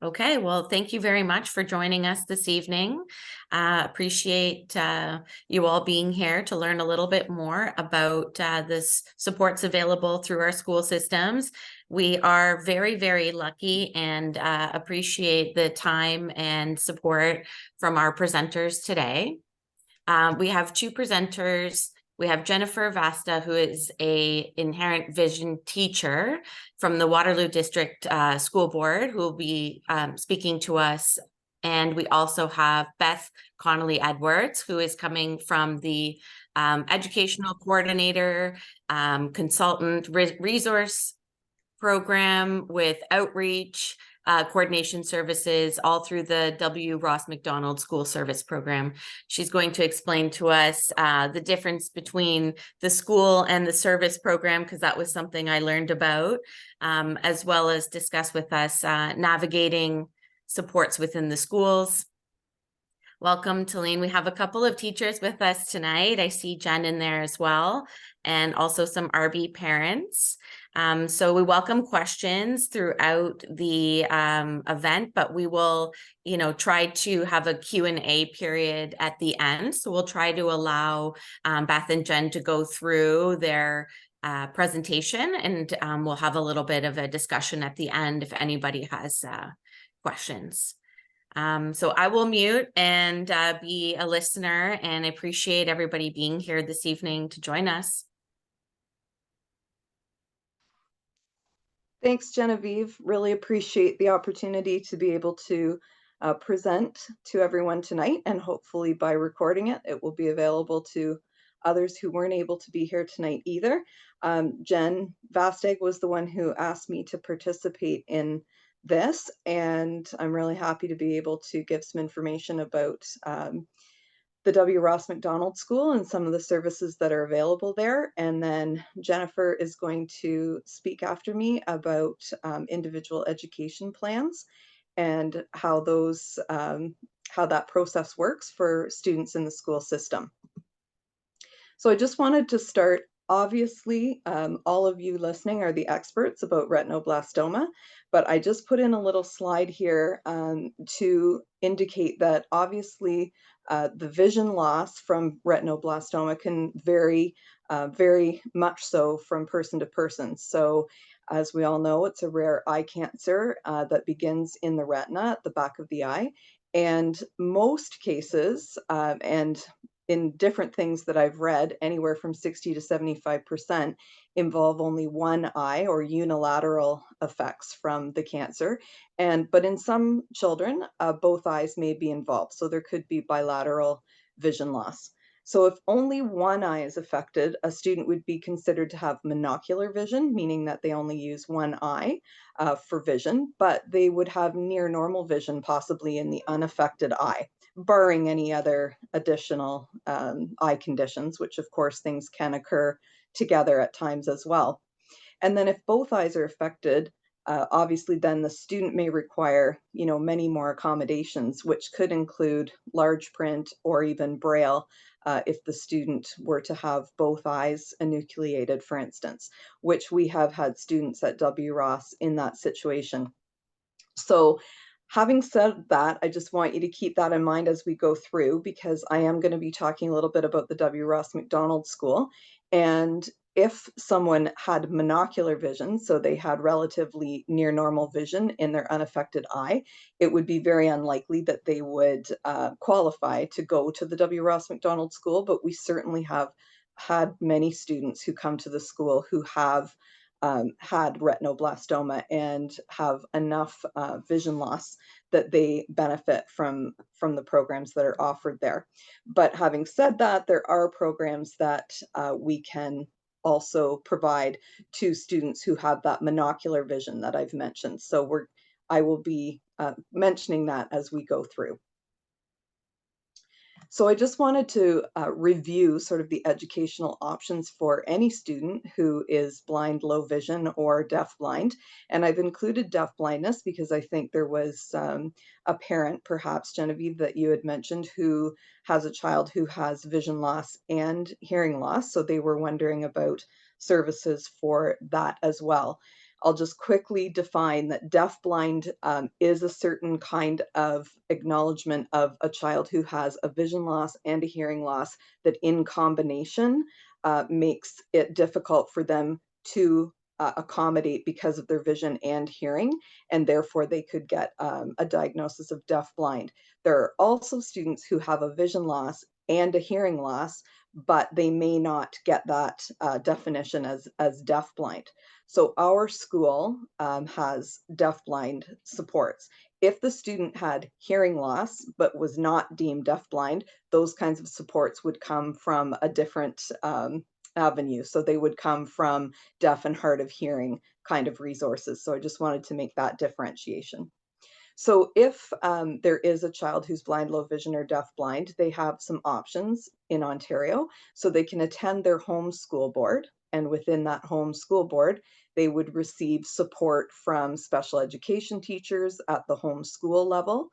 Okay, well, thank you very much for joining us this evening. Appreciate you all being here to learn a little bit more about this supports available through our school systems. We are very, very lucky and appreciate the time and support from our presenters today. We have two presenters. We have Jennifer Vasta, who is a inherent vision teacher from the Waterloo District School Board, who will be speaking to us. And we also have Beth Connolly Edwards, who is coming from the educational coordinator, consultant, resource program with outreach, coordination services, all through the W. Ross Macdonald School Service Program. She's going to explain to us the difference between the school and the service program, because that was something I learned about, as well as discuss with us navigating supports within the schools. Welcome, Talene. We have a couple of teachers with us tonight. I see Jen in there as well, and also some RB parents. So we welcome questions throughout the event, but we will, try to have a Q&A period at the end. So we'll try to allow Beth and Jen to go through their presentation, and we'll have a little bit of a discussion at the end if anybody has questions. So I will mute and be a listener, and I appreciate everybody being here this evening to join us. Thanks, Genevieve. Really appreciate the opportunity to be able to present to everyone tonight, and hopefully by recording it, it will be available to others who weren't able to be here tonight either. Jen Vastag was the one who asked me to participate in this, and I'm really happy to be able to give some information about the W. Ross Macdonald School and some of the services that are available there. And then Jennifer is going to speak after me about individual education plans and how those how that process works for students in the school system. So I just wanted to start. Obviously, all of you listening are the experts about retinoblastoma, but I just put in a little slide here to indicate that obviously the vision loss from retinoblastoma can vary very much so from person to person. So as we all know, it's a rare eye cancer that begins in the retina at the back of the eye. And most cases, and in different things that I've read, anywhere from 60 to 75% involve only one eye or unilateral effects from the cancer. But in some children, both eyes may be involved. So there could be bilateral vision loss. So if only one eye is affected, a student would be considered to have monocular vision, meaning that they only use one eye for vision, but they would have near normal vision possibly in the unaffected eye, barring any other additional eye conditions, which of course things can occur together at times as well. And then if both eyes are affected, obviously then the student may require, many more accommodations, which could include large print or even Braille if the student were to have both eyes enucleated, for instance, which we have had students at W. Ross in that situation. So having said that, I just want you to keep that in mind as we go through, because I am going to be talking a little bit about the W. Ross Macdonald School. And if someone had monocular vision, so they had relatively near normal vision in their unaffected eye, it would be very unlikely that they would qualify to go to the W. Ross Macdonald School. But we certainly have had many students who come to the school who have had retinoblastoma and have enough vision loss that they benefit from the programs that are offered there. But having said that, there are programs that we can also provide to students who have that monocular vision that I've mentioned. So I will be mentioning that as we go through. So I just wanted to review sort of the educational options for any student who is blind, low vision, or deafblind. And I've included deafblindness because I think there was a parent, perhaps, Genevieve, that you had mentioned, who has a child who has vision loss and hearing loss. So they were wondering about services for that as well. I'll just quickly define that deafblind is a certain kind of acknowledgement of a child who has a vision loss and a hearing loss that in combination makes it difficult for them to accommodate because of their vision and hearing, and therefore they could get a diagnosis of deafblind. There are also students who have a vision loss and a hearing loss, but they may not get that definition as deafblind. So our school has deafblind supports. If the student had hearing loss but was not deemed deafblind, those kinds of supports would come from a different avenue. So they would come from deaf and hard of hearing kind of resources. So I just wanted to make that differentiation. So if there is a child who's blind, low vision, or deafblind, they have some options in Ontario. So they can attend their home school board, and within that home school board, they would receive support from special education teachers at the home school level.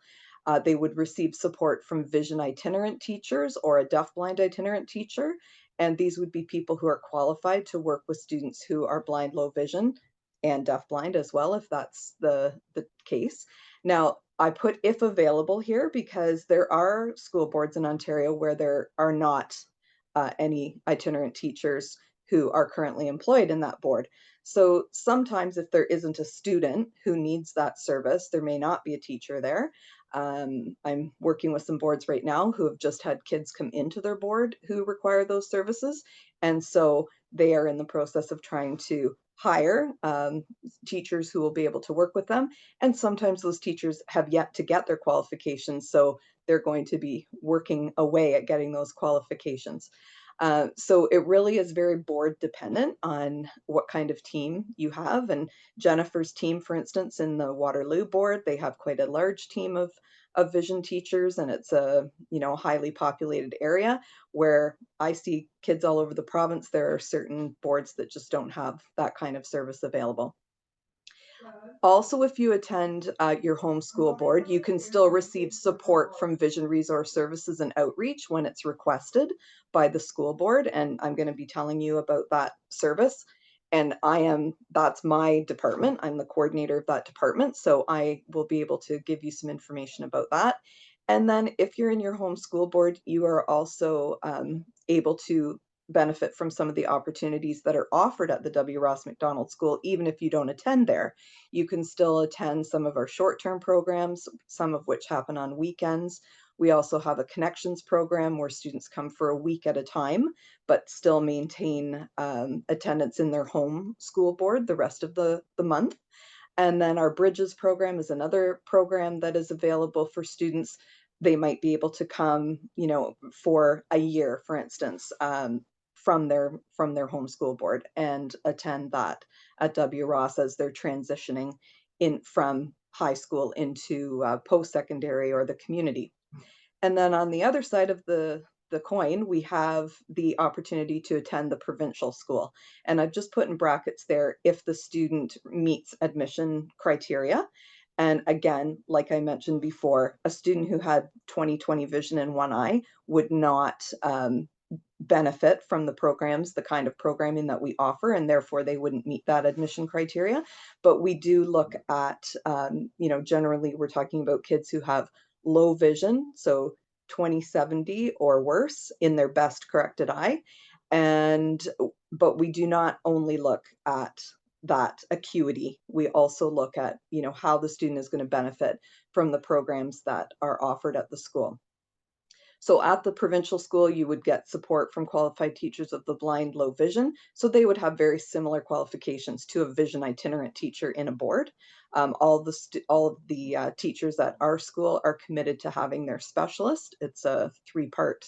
They would receive support from vision itinerant teachers or a deafblind itinerant teacher. And these would be people who are qualified to work with students who are blind, low vision, and deafblind as well, if that's the case. Now, I put if available here because there are school boards in Ontario where there are not any itinerant teachers who are currently employed in that board. So sometimes if there isn't a student who needs that service, there may not be a teacher there. I'm working with some boards right now who have just had kids come into their board who require those services. And so they are in the process of trying to hire teachers who will be able to work with them. And sometimes those teachers have yet to get their qualifications. So they're going to be working away at getting those qualifications. So it really is very board dependent on what kind of team you have. And Jennifer's team, for instance, in the Waterloo board, they have quite a large team of vision teachers, and it's a highly populated area where I see kids all over the province. There are certain boards that just don't have that kind of service available. Also, if you attend your home school board, you can still receive support from Vision Resource Services and Outreach when it's requested by the school board. And I'm going to be telling you about that service. And that's my department. I'm the coordinator of that department. So I will be able to give you some information about that. And then if you're in your home school board, you are also able to benefit from some of the opportunities that are offered at the W. Ross Macdonald School, even if you don't attend there. You can still attend some of our short-term programs, some of which happen on weekends. We also have a connections program where students come for a week at a time, but still maintain attendance in their home school board the rest of the month. And then our Bridges program is another program that is available for students. They might be able to come, for a year, for instance, from their home school board and attend that at W. Ross as they're transitioning in from high school into post-secondary or the community. And then on the other side of the coin, we have the opportunity to attend the provincial school. And I've just put in brackets there if the student meets admission criteria. And again, like I mentioned before, a student who had 20/20 vision in one eye would not benefit from the programs, the kind of programming that we offer, and therefore they wouldn't meet that admission criteria. But we do look at, generally we're talking about kids who have low vision, so 20/70 or worse in their best corrected eye. But we do not only look at that acuity, we also look at, how the student is going to benefit from the programs that are offered at the school. So at the provincial school, you would get support from qualified teachers of the blind, low vision. So they would have very similar qualifications to a vision itinerant teacher in a board. All of the teachers at our school are committed to having their specialist. It's a 3-part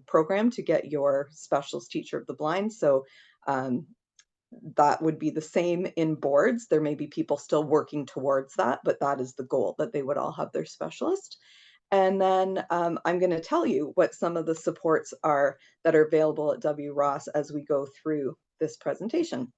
program to get your specialist teacher of the blind. So that would be the same in boards. There may be people still working towards that, but that is the goal, that they would all have their specialist. And then I'm going to tell you what some of the supports are that are available at W. Ross as we go through this presentation.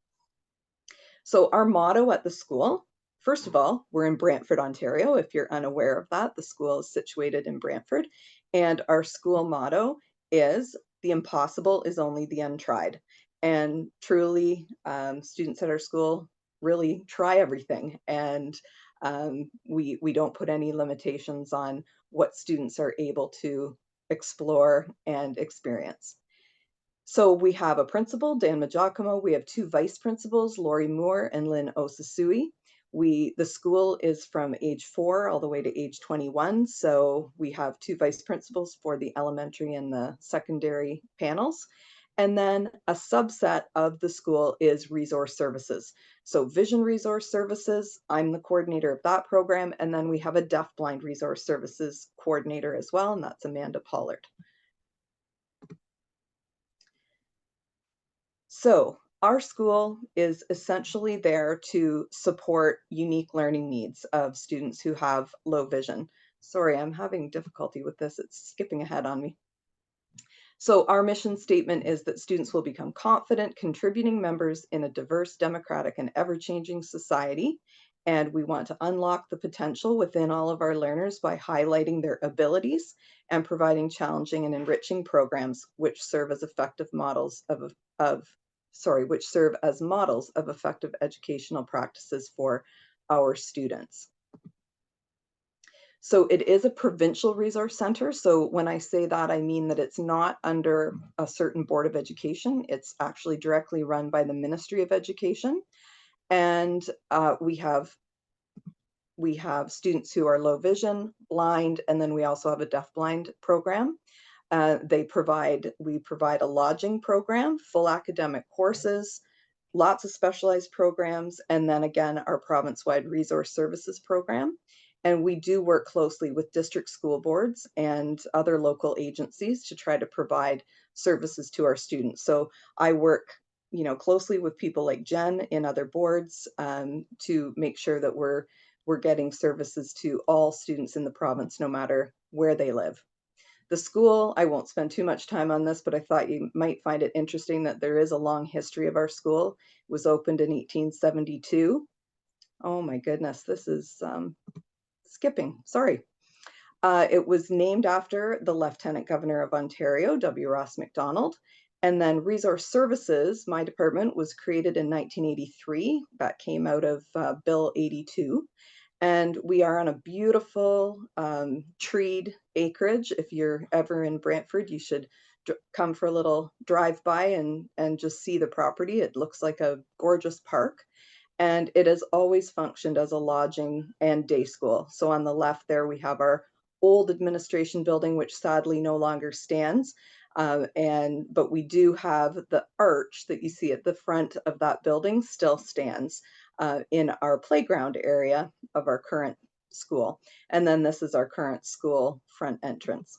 So our motto at the school, first of all, we're in Brantford, Ontario. If you're unaware of that, the school is situated in Brantford. And our school motto is, "The impossible is only the untried." And truly, students at our school really try everything. And we don't put any limitations on what students are able to explore and experience. So we have a principal, Dan Majacomo. We have two vice principals, Lori Moore and Lynn Osasui. The school is from age 4 all the way to age 21. So we have two vice principals for the elementary and the secondary panels. And then a subset of the school is resource services. So Vision Resource Services, I'm the coordinator of that program. And then we have a deafblind resource services coordinator as well, and that's Amanda Pollard. So our school is essentially there to support unique learning needs of students who have low vision. Sorry, I'm having difficulty with this. It's skipping ahead on me. So our mission statement is that students will become confident, contributing members in a diverse, democratic, and ever-changing society. And we want to unlock the potential within all of our learners by highlighting their abilities and providing challenging and enriching programs which serve as effective models which serve as models of effective educational practices for our students. So it is a provincial resource center. So when I say that, I mean that it's not under a certain board of education. It's actually directly run by the Ministry of Education. And we have students who are low vision, blind, and then we also have a deafblind program. We provide a lodging program, full academic courses, lots of specialized programs, and then again, our province-wide resource services program. And we do work closely with district school boards and other local agencies to try to provide services to our students. So I work, closely with people like Jen in other boards to make sure that we're getting services to all students in the province, no matter where they live. The school, I won't spend too much time on this, but I thought you might find it interesting that there is a long history of our school. It was opened in 1872. Oh my goodness, this is skipping, sorry. It was named after the Lieutenant Governor of Ontario, W. Ross Macdonald. And then Resource Services, my department, was created in 1983. That came out of Bill 82. And we are on a beautiful treed acreage. If you're ever in Brantford, you should come for a little drive by and just see the property. It looks like a gorgeous park. And it has always functioned as a lodging and day school. So on the left there, we have our old administration building, which sadly no longer stands. But we do have the arch that you see at the front of that building still stands in our playground area of our current school. And then this is our current school front entrance.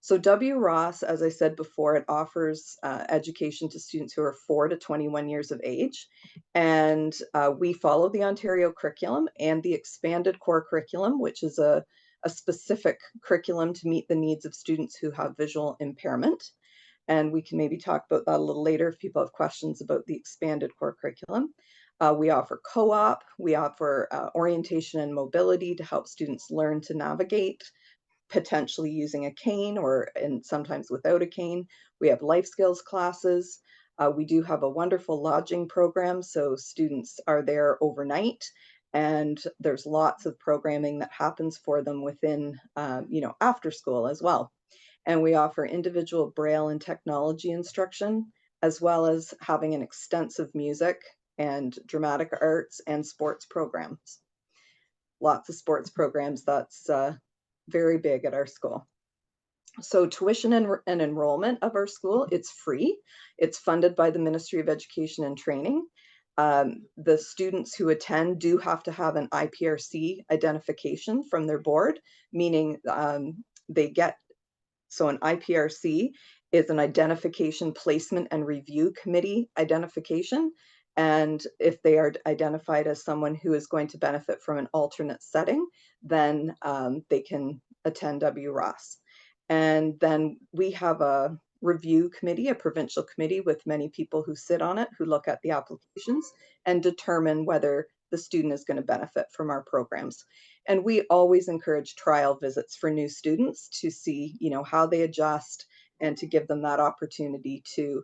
So W. Ross, as I said before, it offers education to students who are 4 to 21 years of age. And we follow the Ontario curriculum and the expanded core curriculum, which is a specific curriculum to meet the needs of students who have visual impairment. And we can maybe talk about that a little later if people have questions about the expanded core curriculum. We offer co-op, we offer orientation and mobility to help students learn to navigate, potentially using a cane and sometimes without a cane. We have life skills classes. We do have a wonderful lodging program, so students are there overnight, and there's lots of programming that happens for them within, after school as well. And we offer individual Braille and technology instruction, as well as having an extensive music and dramatic arts and sports programs. Lots of sports programs, that's very big at our school. So tuition and enrollment of our school, it's free. It's funded by the Ministry of Education and Training. The students who attend do have to have an IPRC identification from their board, meaning they get, so an IPRC is an Identification, Placement, and Review Committee identification. And if they are identified as someone who is going to benefit from an alternate setting, then they can attend W. Ross. And then we have a review committee, a provincial committee with many people who sit on it, who look at the applications and determine whether the student is going to benefit from our programs. And we always encourage trial visits for new students to see, how they adjust and to give them that opportunity to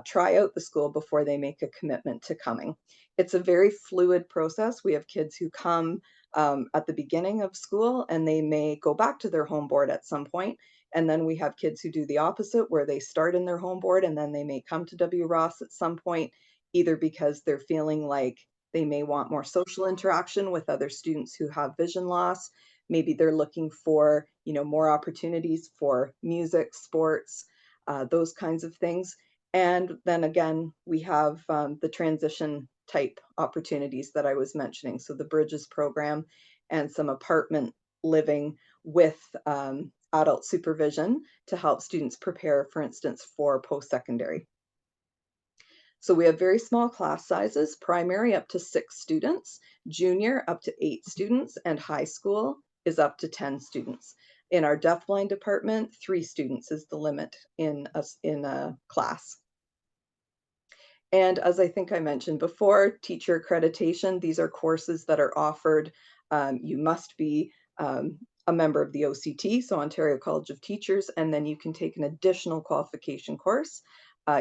try out the school before they make a commitment to coming. It's a very fluid process. We have kids who come at the beginning of school and they may go back to their home board at some point. And then we have kids who do the opposite, where they start in their home board and then they may come to W. Ross at some point, either because they're feeling like they may want more social interaction with other students who have vision loss. Maybe they're looking for, more opportunities for music, sports, those kinds of things. And then again, we have the transition type opportunities that I was mentioning. So the Bridges program and some apartment living with adult supervision to help students prepare, for instance, for post-secondary. So we have very small class sizes, primary up to 6 students, junior up to 8 students, and high school is up to 10 students. In our deafblind department, 3 students is the limit in a class. And as I think I mentioned before, teacher accreditation, these are courses that are offered. You must be a member of the OCT, so Ontario College of Teachers, and then you can take an additional qualification course,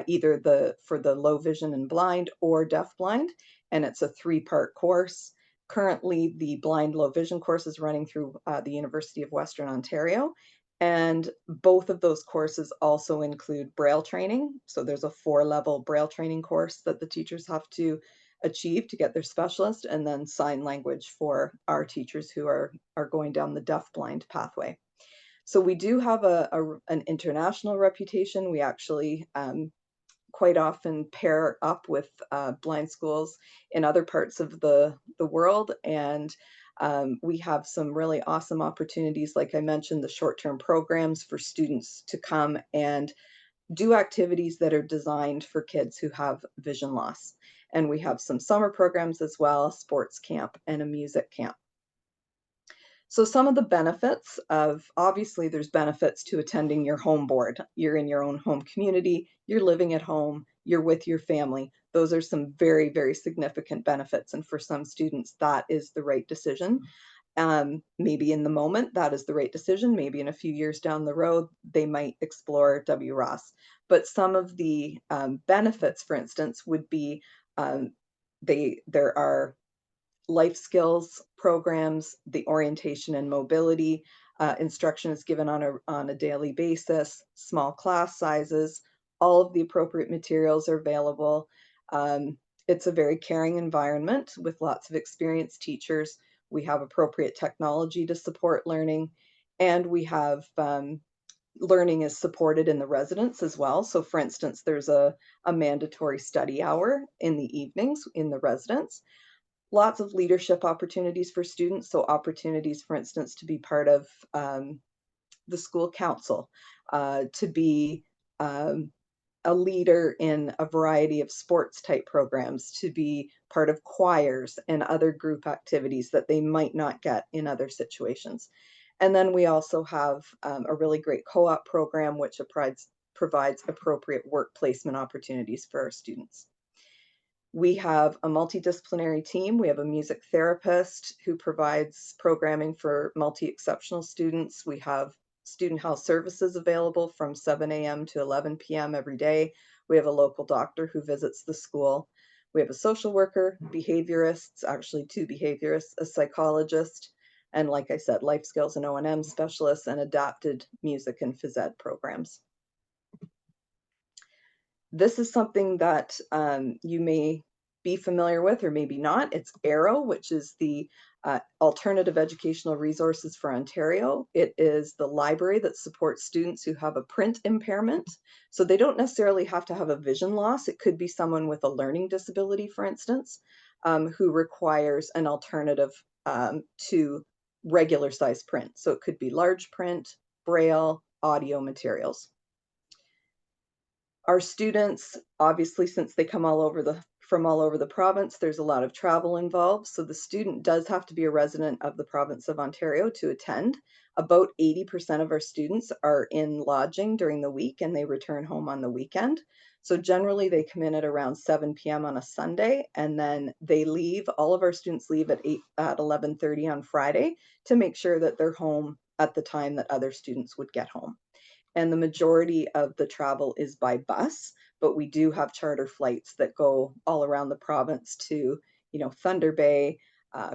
either for the low vision and blind or deafblind, and it's a 3-part course. Currently, the blind low vision course is running through the University of Western Ontario, and both of those courses also include Braille training. So there's a 4-level Braille training course that the teachers have to achieve to get their specialist, and then sign language for our teachers who are going down the deafblind pathway. So we do have an international reputation. We actually quite often pair up with blind schools in other parts of the world, and we have some really awesome opportunities. Like I mentioned, the short-term programs for students to come and do activities that are designed for kids who have vision loss. And we have some summer programs as well, sports camp and a music camp. So some of the benefits of, obviously there's benefits to attending your home board. You're in your own home community, you're living at home, you're with your family. Those are some very, very significant benefits. And for some students, that is the right decision. Maybe in the moment, that is the right decision. Maybe in a few years down the road, they might explore W. Ross. But some of the benefits, for instance, would be there are life skills programs, the orientation and mobility instruction is given on a daily basis, small class sizes, all of the appropriate materials are available. It's a very caring environment with lots of experienced teachers. We have appropriate technology to support learning, and we have learning is supported in the residence as well. So for instance, there's a mandatory study hour in the evenings in the residence. Lots of leadership opportunities for students. So opportunities, for instance, to be part of the school council, to be a leader in a variety of sports type programs, to be part of choirs and other group activities that they might not get in other situations. And then we also have a really great co-op program, which provides appropriate work placement opportunities for our students. We have a multidisciplinary team. We have a music therapist who provides programming for multi-exceptional students. We have student health services available from 7 a.m. to 11 p.m. every day. We have a local doctor who visits the school. We have a social worker, behaviorists, actually 2 behaviorists, a psychologist, and like I said, life skills and O&M specialists, and adapted music and phys ed programs. This is something that you may be familiar with or maybe not. It's Arrow, which is the Alternative Educational Resources for Ontario. It is the library that supports students who have a print impairment. So they don't necessarily have to have a vision loss. It could be someone with a learning disability, for instance, who requires an alternative to regular size print. So it could be large print, Braille, audio materials. Our students, obviously, since they come from all over the province, there's a lot of travel involved. So the student does have to be a resident of the province of Ontario to attend. About 80% of our students are in lodging during the week and they return home on the weekend. So generally they come in at around 7 p.m. on a Sunday, and then they leave. All of our students leave at 11:30 on Friday to make sure that they're home at the time that other students would get home. and the majority of the travel is by bus, but we do have charter flights that go all around the province to, Thunder Bay,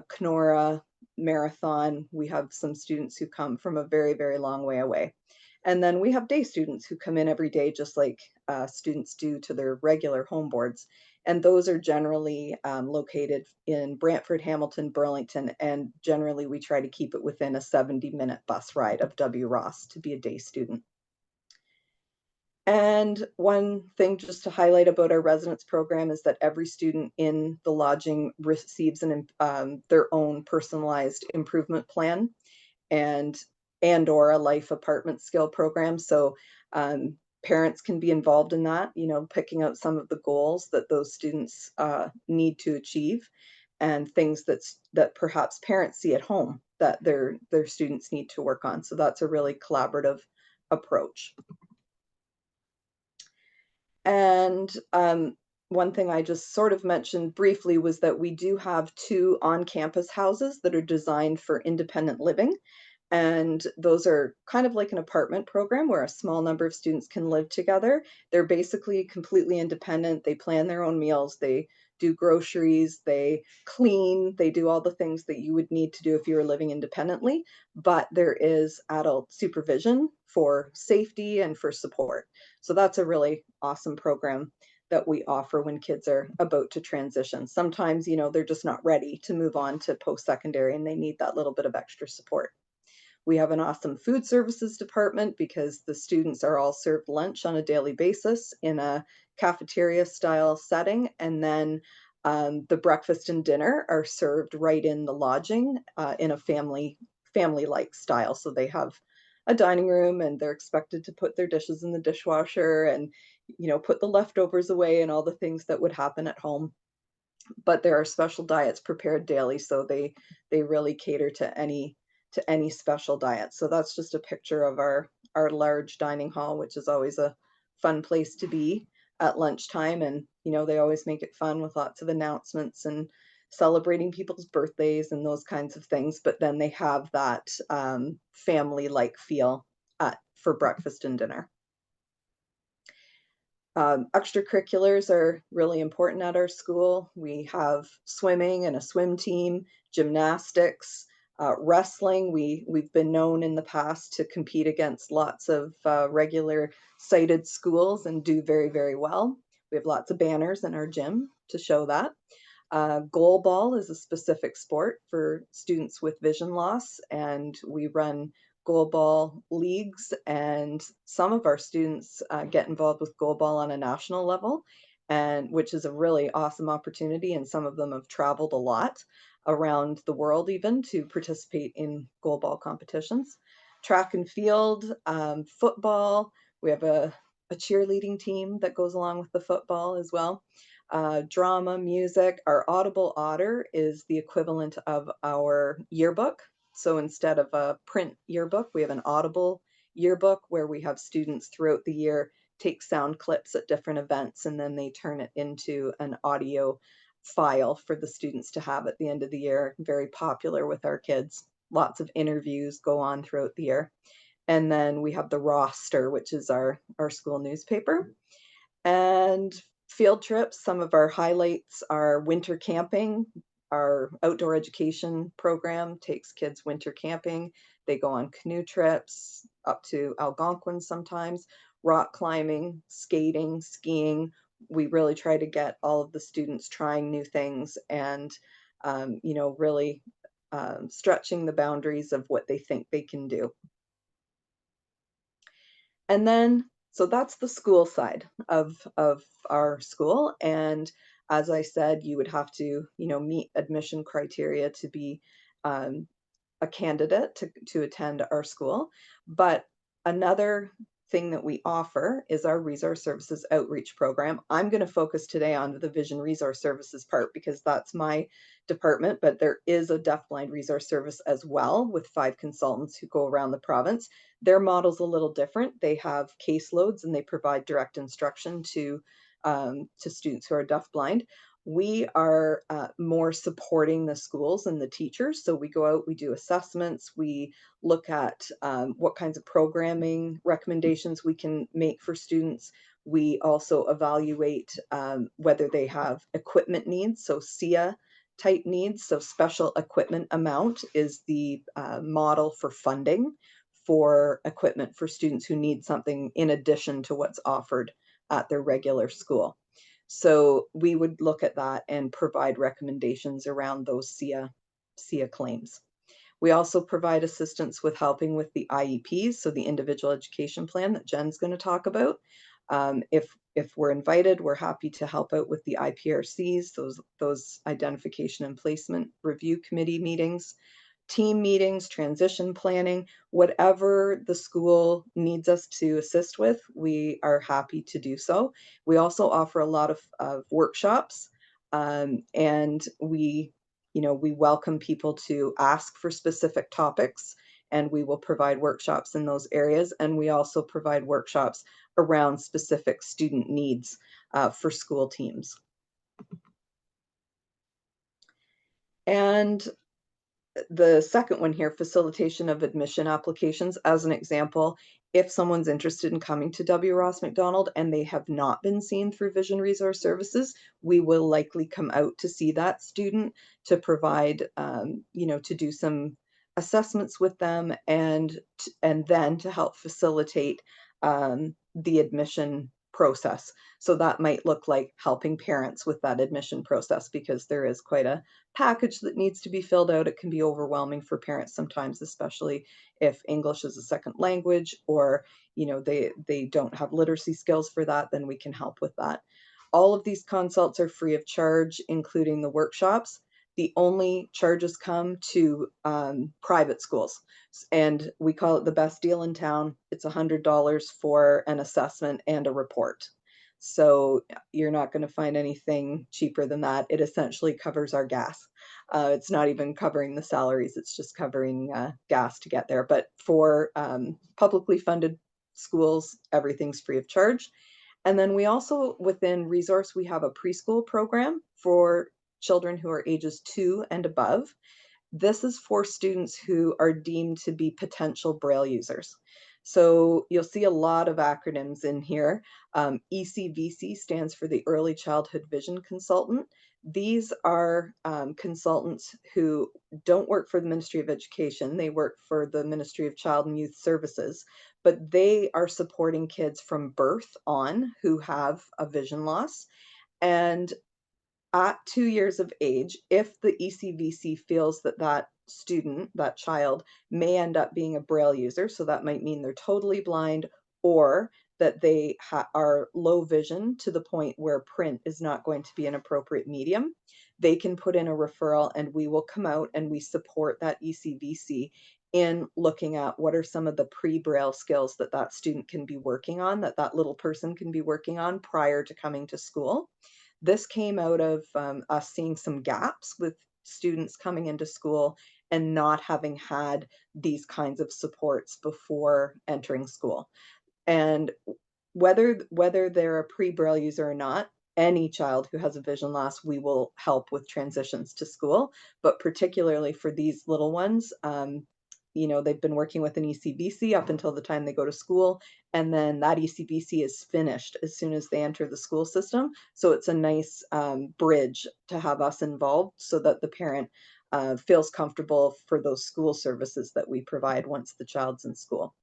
Kenora, Marathon. We have some students who come from a very, very long way away. And then we have day students who come in every day, just like students do to their regular home boards. And those are generally located in Brantford, Hamilton, Burlington, and generally we try to keep it within a 70-minute bus ride of W. Ross to be a day student. And one thing just to highlight about our residence program is that every student in the lodging receives their own personalized improvement plan and or a life apartment skill program. So parents can be involved in that, picking out some of the goals that those students need to achieve and things that perhaps parents see at home that their students need to work on. So that's a really collaborative approach. And one thing I just sort of mentioned briefly was that we do have 2 on-campus houses that are designed for independent living. And those are kind of like an apartment program where a small number of students can live together. They're basically completely independent. They plan their own meals. They do groceries. They clean. They do all the things that you would need to do if you were living independently. But there is adult supervision for safety and for support. So that's a really awesome program that we offer when kids are about to transition. Sometimes, they're just not ready to move on to post-secondary and they need that little bit of extra support. We have an awesome food services department because the students are all served lunch on a daily basis in a cafeteria style setting. And then the breakfast and dinner are served right in the lodging in a family-like style. So they have a dining room and they're expected to put their dishes in the dishwasher and, put the leftovers away and all the things that would happen at home. But there are special diets prepared daily, so they really cater to any special diet. So that's just a picture of our large dining hall, which is always a fun place to be at lunchtime. And they always make it fun with lots of announcements and celebrating people's birthdays and those kinds of things. But then they have that family-like feel for breakfast and dinner. Extracurriculars are really important at our school. We have swimming and a swim team, gymnastics, wrestling. We've been known in the past to compete against lots of regular cited schools and do very, very well. We have lots of banners in our gym to show that. Goal ball is a specific sport for students with vision loss, and we run goal ball leagues, and some of our students get involved with goal ball on a national level, and which is a really awesome opportunity, and some of them have traveled a lot around the world even to participate in goal ball competitions. Track and field, football, we have a cheerleading team that goes along with the football as well. Drama, music. Our Audible Otter is the equivalent of our yearbook. So instead of a print yearbook, we have an Audible yearbook where we have students throughout the year take sound clips at different events and then they turn it into an audio file for the students to have at the end of the year. Very popular with our kids. Lots of interviews go on throughout the year. And then we have the roster, which is our school newspaper. And field trips, some of our highlights are winter camping. Our outdoor education program takes kids winter camping. They go on canoe trips up to Algonquin sometimes, rock climbing, skating, skiing. We really try to get all of the students trying new things and, really stretching the boundaries of what they think they can do. And then, so that's the school side of our school. And as I said, you would have to, meet admission criteria to be a candidate to attend our school. But another thing that we offer is our resource services outreach program. I'm going to focus today on the vision resource services part because that's my department, but there is a deafblind resource service as well with 5 consultants who go around the province. Their model's a little different. They have caseloads and they provide direct instruction to students who are deafblind. We are more supporting the schools and the teachers. So we go out, we do assessments, we look at what kinds of programming recommendations we can make for students. We also evaluate whether they have equipment needs, so SIA type needs. So special equipment amount is the model for funding for equipment for students who need something in addition to what's offered at their regular school. So we would look at that and provide recommendations around those SIA claims. We also provide assistance with helping with the IEPs, so the individual education plan that Jen's going to talk about. If we're invited, we're happy to help out with the IPRCs, those identification and placement review committee meetings, team meetings, transition planning, whatever the school needs us to assist with, we are happy to do so. We also offer a lot of workshops, and we welcome people to ask for specific topics, and we will provide workshops in those areas. And we also provide workshops around specific student needs for school teams. And the second one here, facilitation of admission applications, as an example, if someone's interested in coming to W. Ross Macdonald and they have not been seen through Vision Resource Services, we will likely come out to see that student to provide, to do some assessments with them and then to help facilitate the admission process. So that might look like helping parents with that admission process, because there is quite a package that needs to be filled out. It can be overwhelming for parents sometimes, especially if English is a second language, or they don't have literacy skills for that. Then we can help with that. All of these consults are free of charge, including the workshops. The only charges come to private schools, and we call it the best deal in town. It's $100 for an assessment and a report. So you're not going to find anything cheaper than that. It essentially covers our gas. It's not even covering the salaries. It's just covering gas to get there. But for publicly funded schools, everything's free of charge. And then we also, within Resource, we have a preschool program for children who are ages 2 and above. This is for students who are deemed to be potential Braille users. So you'll see a lot of acronyms in here. ECVC stands for the Early Childhood Vision Consultant. These are consultants who don't work for the Ministry of Education. They work for the Ministry of Child and Youth Services, but they are supporting kids from birth on who have a vision loss. And at 2 years of age, if the ECVC feels that that student, that child, may end up being a Braille user, so that might mean they're totally blind, or that they are low vision to the point where print is not going to be an appropriate medium, they can put in a referral, and we will come out and we support that ECVC in looking at what are some of the pre-Braille skills that that student can be working on, that that little person can be working on prior to coming to school. This came out of us seeing some gaps with students coming into school and not having had these kinds of supports before entering school. And whether they're a pre-Braille user or not, any child who has a vision loss, we will help with transitions to school. But particularly for these little ones, they've been working with an ECVC up until the time they go to school, and then that ECVC is finished as soon as they enter the school system. So it's a nice bridge to have us involved so that the parent feels comfortable for those school services that we provide once the child's in school.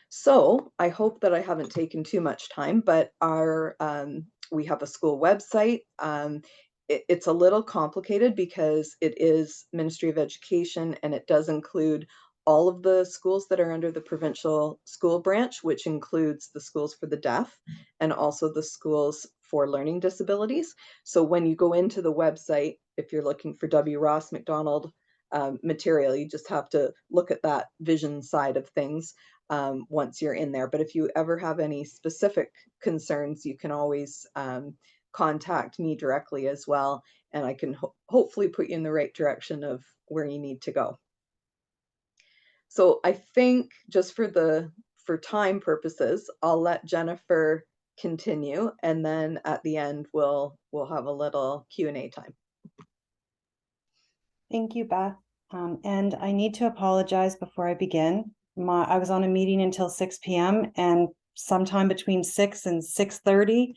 So I hope that I haven't taken too much time, but we have a school website. It's a little complicated because it is Ministry of Education, and it does include all of the schools that are under the provincial school branch, which includes the schools for the deaf and also the schools for learning disabilities. So when you go into the website, if you're looking for W. Ross Macdonald material, you just have to look at that vision side of things once you're in there. But if you ever have any specific concerns, you can always contact me directly as well, and I can hopefully put you in the right direction of where you need to go. So I think just for time purposes, I'll let Jennifer continue, and then at the end we'll have a little Q&A time. Thank you, Beth. And I need to apologize before I begin. I was on a meeting until 6 p.m. and sometime between 6 and 6:30,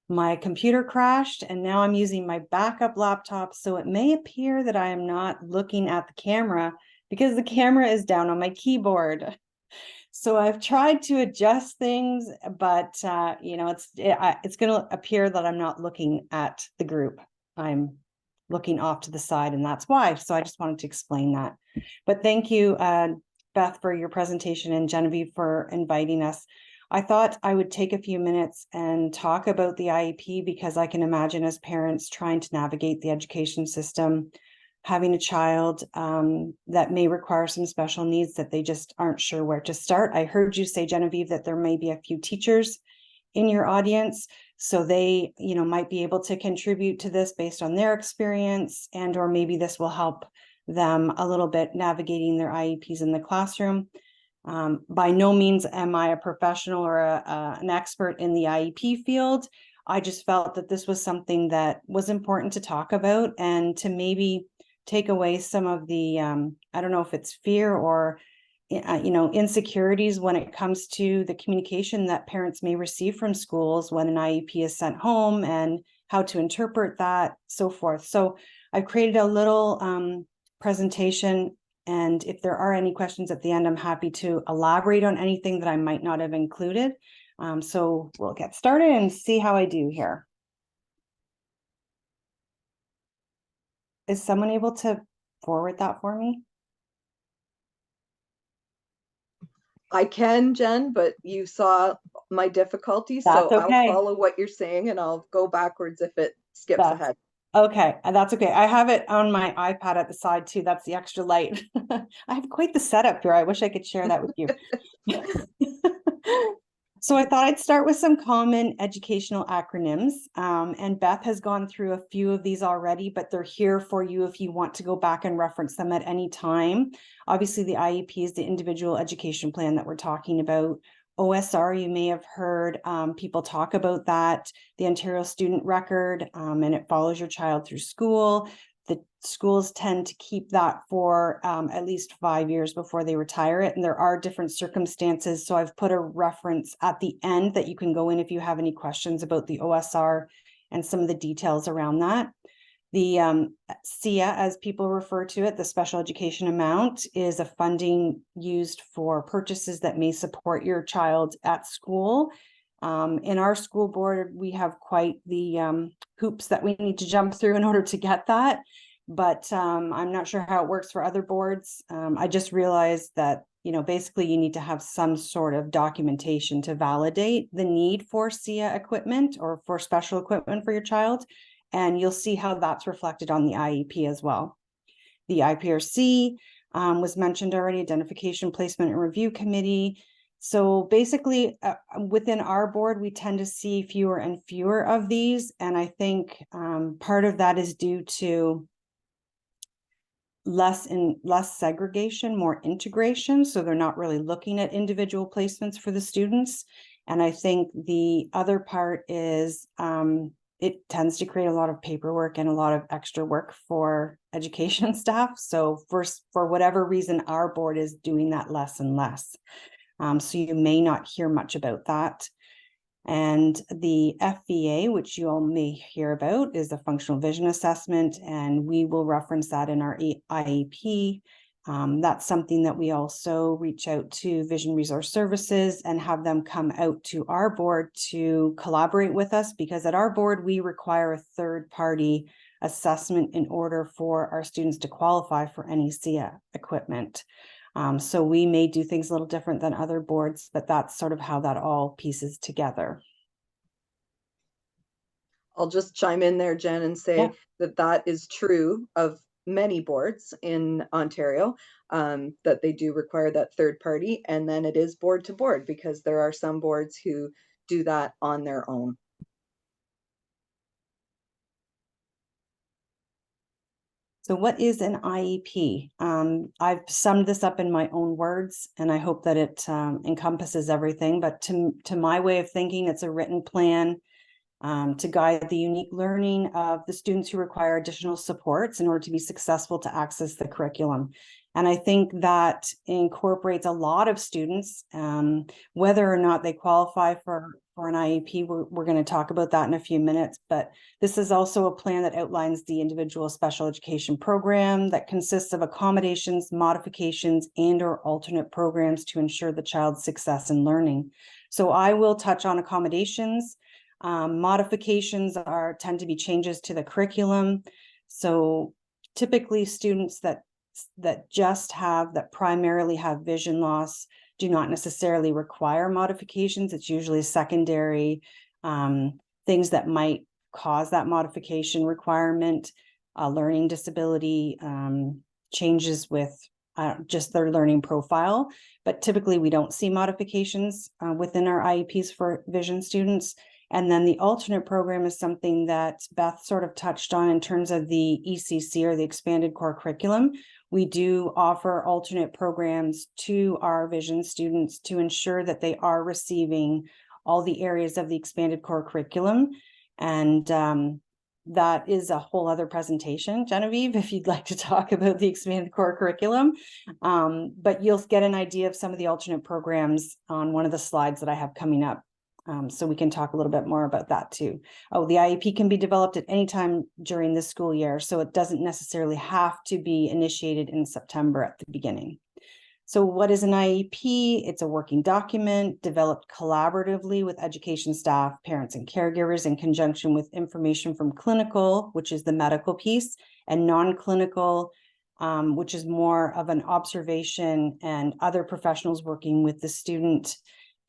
my computer crashed, and now I'm using my backup laptop. So it may appear that I am not looking at the camera because the camera is down on my keyboard. So I've tried to adjust things, but it's going to appear that I'm not looking at the group. I'm looking off to the side, and that's why. So I just wanted to explain that. But thank you, Beth, for your presentation, and Genevieve for inviting us. I thought I would take a few minutes and talk about the IEP because I can imagine as parents trying to navigate the education system, having a child that may require some special needs that they just aren't sure where to start. I heard you say, Genevieve, that there may be a few teachers in your audience, so they, might be able to contribute to this based on their experience, and or maybe this will help them a little bit navigating their IEPs in the classroom. By no means am I a professional or an expert in the IEP field. I just felt that this was something that was important to talk about and to maybe take away some of the, I don't know if it's fear or, insecurities when it comes to the communication that parents may receive from schools when an IEP is sent home and how to interpret that, so forth. So I've created a little presentation, and if there are any questions at the end, I'm happy to elaborate on anything that I might not have included. So we'll get started and see how I do here. Is someone able to forward that for me? I can, Jen, but you saw my difficulty, That's so okay. I'll follow what you're saying and I'll go backwards if it skips ahead. Okay, and that's okay. I have it on my iPad at the side too. That's the extra light. I have quite the setup here. I wish I could share that with you. So I thought I'd start with some common educational acronyms. And Beth has gone through a few of these already, but they're here for you if you want to go back and reference them at any time. Obviously, the IEP is the individual education plan that we're talking about. OSR, you may have heard people talk about that, the Ontario Student Record, and it follows your child through school. The schools tend to keep that for at least 5 years before they retire it. And there are different circumstances. So I've put a reference at the end that you can go in if you have any questions about the OSR and some of the details around that. The SIA, as people refer to it, the special education amount, is a funding used for purchases that may support your child at school. In our school board, we have quite the hoops that we need to jump through in order to get that. But I'm not sure how it works for other boards. I just realized that, basically you need to have some sort of documentation to validate the need for SIA equipment or for special equipment for your child. And you'll see how that's reflected on the IEP as well. The IPRC was mentioned already, Identification, Placement, and Review Committee. So basically, within our board, we tend to see fewer and fewer of these. And I think part of that is due to less segregation, more integration. So they're not really looking at individual placements for the students. And I think the other part is it tends to create a lot of paperwork and a lot of extra work for education staff. So for whatever reason, our board is doing that less and less. So you may not hear much about that. And the FVA, which you all may hear about, is the functional vision assessment, and we will reference that in our IEP. That's something that we also reach out to Vision Resource Services and have them come out to our board to collaborate with us, because at our board, we require a third-party assessment in order for our students to qualify for any SIA equipment. So we may do things a little different than other boards, but that's sort of how that all pieces together. I'll just chime in there, Jen, and say that is true of many boards in Ontario, that they do require that third party, and then it is board to board, because there are some boards who do that on their own. So what is an IEP? I've summed this up in my own words, and I hope that it encompasses everything. But to my way of thinking, it's a written plan to guide the unique learning of the students who require additional supports in order to be successful to access the curriculum. And I think that incorporates a lot of students, whether or not they qualify for an IEP. We're going to talk about that in a few minutes, but this is also a plan that outlines the individual special education program that consists of accommodations, modifications, and or alternate programs to ensure the child's success in learning. So I will touch on accommodations. Modifications tend to be changes to the curriculum. So typically students that primarily have vision loss do not necessarily require modifications. It's usually secondary things that might cause that modification requirement, learning disability, changes with just their learning profile. But typically we don't see modifications within our IEPs for vision students. And then the alternate program is something that Beth sort of touched on in terms of the ECC, or the expanded core curriculum. We do offer alternate programs to our vision students to ensure that they are receiving all the areas of the expanded core curriculum. And that is a whole other presentation, Genevieve, if you'd like to talk about the expanded core curriculum. But you'll get an idea of some of the alternate programs on one of the slides that I have coming up. So we can talk a little bit more about that too. Oh, the IEP can be developed at any time during the school year, so it doesn't necessarily have to be initiated in September at the beginning. So what is an IEP? It's a working document developed collaboratively with education staff, parents, and caregivers in conjunction with information from clinical, which is the medical piece, and non-clinical, which is more of an observation and other professionals working with the student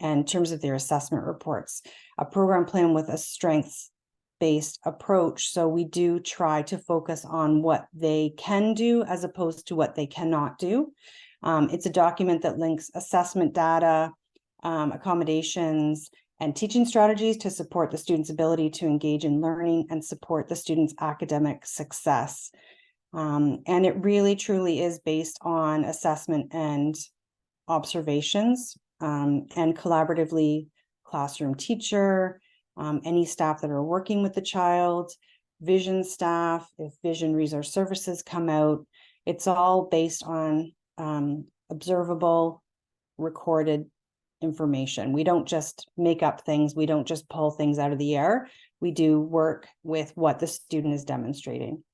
in terms of their assessment reports. A program plan with a strengths-based approach. So we do try to focus on what they can do as opposed to what they cannot do. It's a document that links assessment data, accommodations, and teaching strategies to support the student's ability to engage in learning and support the student's academic success. And it really truly is based on assessment and observations, and collaboratively classroom teacher, any staff that are working with the child, vision staff, if vision resource services come out. It's all based on observable, recorded information. We don't just make up things. We don't just pull things out of the air. We do work with what the student is demonstrating.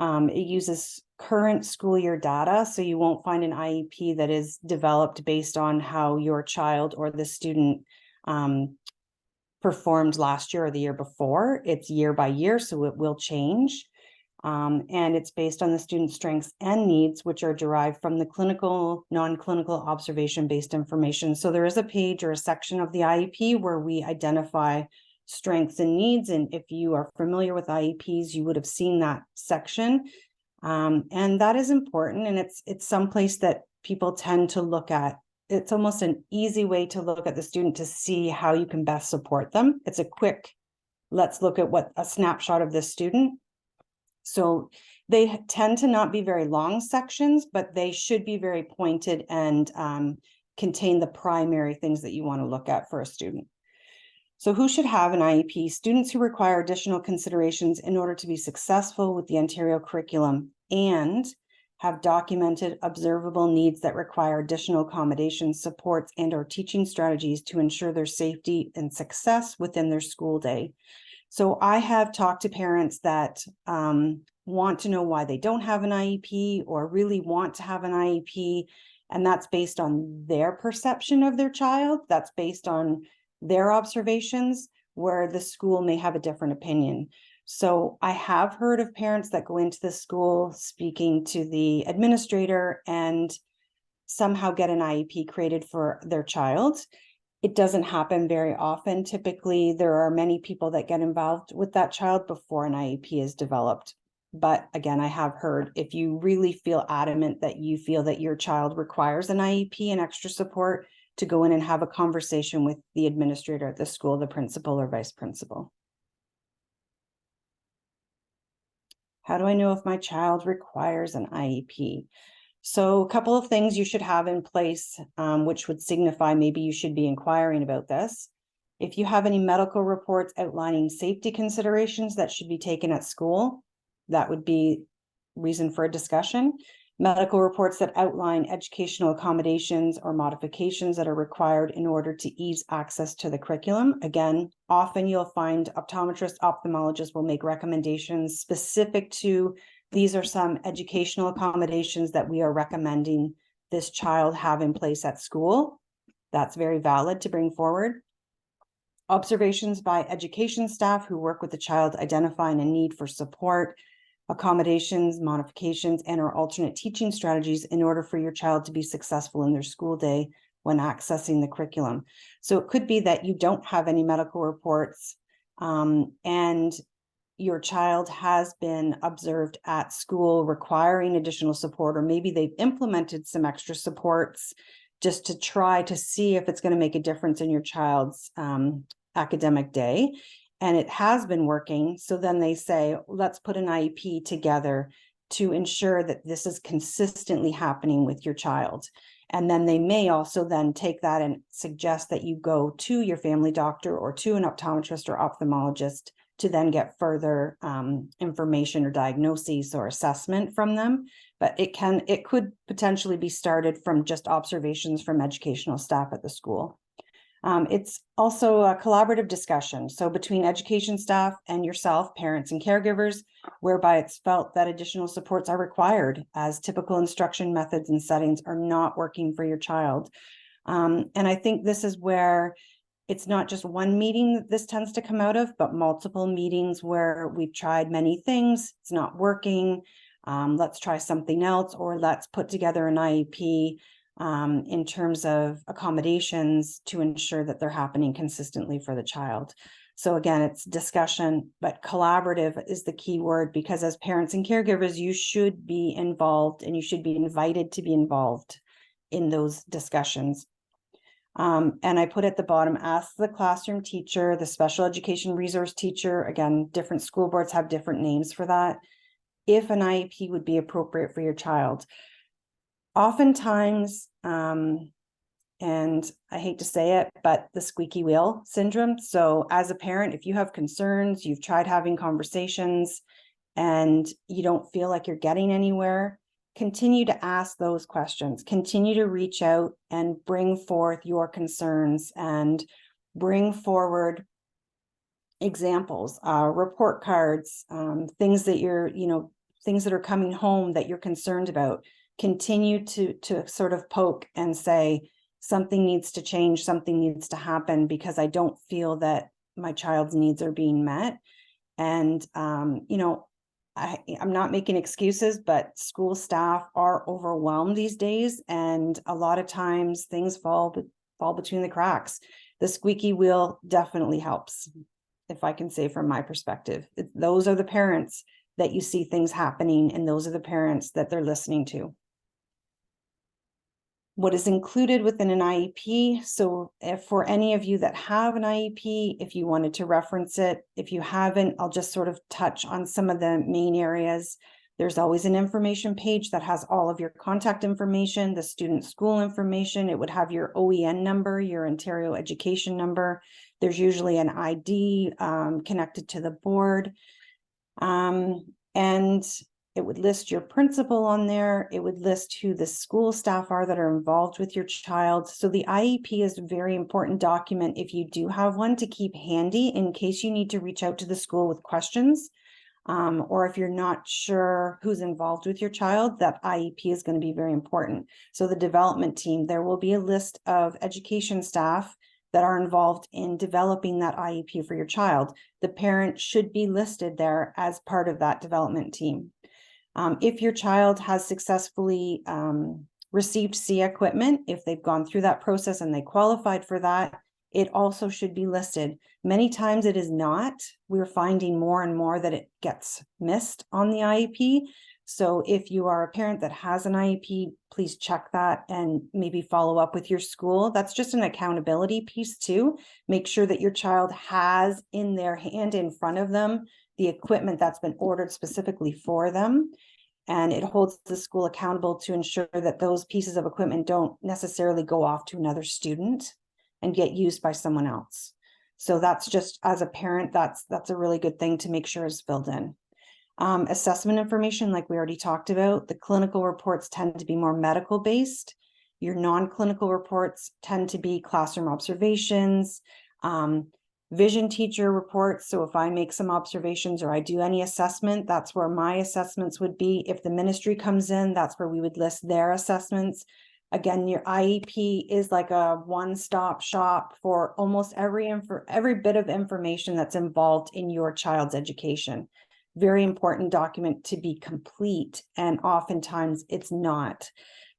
It uses current school year data, so you won't find an IEP that is developed based on how your child or the student performed last year or the year before. It's year by year, so it will change. And it's based on the student's strengths and needs, which are derived from the clinical, non-clinical observation-based information. So there is a page or a section of the IEP where we identify strengths and needs. And if you are familiar with IEPs, you would have seen that section. And that is important. And it's someplace that people tend to look at. It's almost an easy way to look at the student to see how you can best support them. It's a quick, let's look at a snapshot of this student. So they tend to not be very long sections, but they should be very pointed and contain the primary things that you want to look at for a student. So who should have an IEP? Students who require additional considerations in order to be successful with the Ontario curriculum and have documented observable needs that require additional accommodations, supports, and or teaching strategies to ensure their safety and success within their school day. So I have talked to parents that want to know why they don't have an IEP or really want to have an IEP. And that's based on their perception of their child. That's based on their observations, where the school may have a different opinion. So I have heard of parents that go into the school speaking to the administrator and somehow get an IEP created for their child. It doesn't happen very often. Typically, there are many people that get involved with that child before an IEP is developed. But again, I have heard, if you really feel adamant that you feel that your child requires an IEP and extra support, to go in and have a conversation with the administrator at the school, the principal or vice principal. How do I know if my child requires an IEP? So a couple of things you should have in place, which would signify maybe you should be inquiring about this. If you have any medical reports outlining safety considerations that should be taken at school, that would be reason for a discussion. Medical reports that outline educational accommodations or modifications that are required in order to ease access to the curriculum. Again, often you'll find optometrists, ophthalmologists will make recommendations specific to these are some educational accommodations that we are recommending this child have in place at school. That's very valid to bring forward. Observations by education staff who work with the child identifying a need for support, accommodations, modifications, and or alternate teaching strategies in order for your child to be successful in their school day when accessing the curriculum. So it could be that you don't have any medical reports and your child has been observed at school requiring additional support, or maybe they've implemented some extra supports just to try to see if it's going to make a difference in your child's academic day. And it has been working. So then they say, let's put an IEP together to ensure that this is consistently happening with your child. And then they may also then take that and suggest that you go to your family doctor or to an optometrist or ophthalmologist to then get further information or diagnosis or assessment from them. But it could potentially be started from just observations from educational staff at the school. It's also a collaborative discussion, so between education staff and yourself, parents and caregivers, whereby it's felt that additional supports are required as typical instruction methods and settings are not working for your child. And I think this is where it's not just one meeting that this tends to come out of, but multiple meetings where we've tried many things, it's not working, let's try something else, or let's put together an IEP in terms of accommodations to ensure that they're happening consistently for the child. So again, it's discussion, but collaborative is the key word, because as parents and caregivers, you should be involved and you should be invited to be involved in those discussions. And I put at the bottom, ask the classroom teacher, the special education resource teacher, again, different school boards have different names for that, if an IEP would be appropriate for your child. Oftentimes, and I hate to say it, but the squeaky wheel syndrome. So as a parent, if you have concerns, you've tried having conversations and you don't feel like you're getting anywhere, continue to ask those questions, continue to reach out and bring forth your concerns and bring forward examples, report cards, things that things that are coming home that you're concerned about. Continue to sort of poke and say, something needs to change, something needs to happen, because I don't feel that my child's needs are being met. And, I'm not making excuses, but school staff are overwhelmed these days. And a lot of times things fall between the cracks. The squeaky wheel definitely helps, if I can say from my perspective. Those are the parents that you see things happening, and those are the parents that they're listening to. What is included within an IEP. So if for any of you that have an IEP, if you wanted to reference it, if you haven't, I'll just sort of touch on some of the main areas. There's always an information page that has all of your contact information, the student school information. It would have your OEN number, your Ontario education number. There's usually an ID connected to the board. And it would list your principal on there. It would list who the school staff are that are involved with your child. So the IEP is a very important document if you do have one to keep handy in case you need to reach out to the school with questions. Or if you're not sure who's involved with your child, that IEP is going to be very important. So the development team, there will be a list of education staff that are involved in developing that IEP for your child. The parent should be listed there as part of that development team. If your child has successfully received SIA equipment, if they've gone through that process and they qualified for that, it also should be listed. Many times it is not. We're finding more and more that it gets missed on the IEP. So if you are a parent that has an IEP, please check that and maybe follow up with your school. That's just an accountability piece too. Make sure that your child has in their hand in front of them the equipment that's been ordered specifically for them. And it holds the school accountable to ensure that those pieces of equipment don't necessarily go off to another student and get used by someone else. So that's just, as a parent, that's a really good thing to make sure is filled in. Assessment information, like we already talked about, the clinical reports tend to be more medical based. Your non-clinical reports tend to be classroom observations, vision teacher reports. So if I make some observations or I do any assessment, that's where my assessments would be. If the ministry comes in, that's where we would list their assessments. Again, your IEP is like a one-stop shop for almost every bit of information that's involved in your child's education. Very important document to be complete, and oftentimes it's not.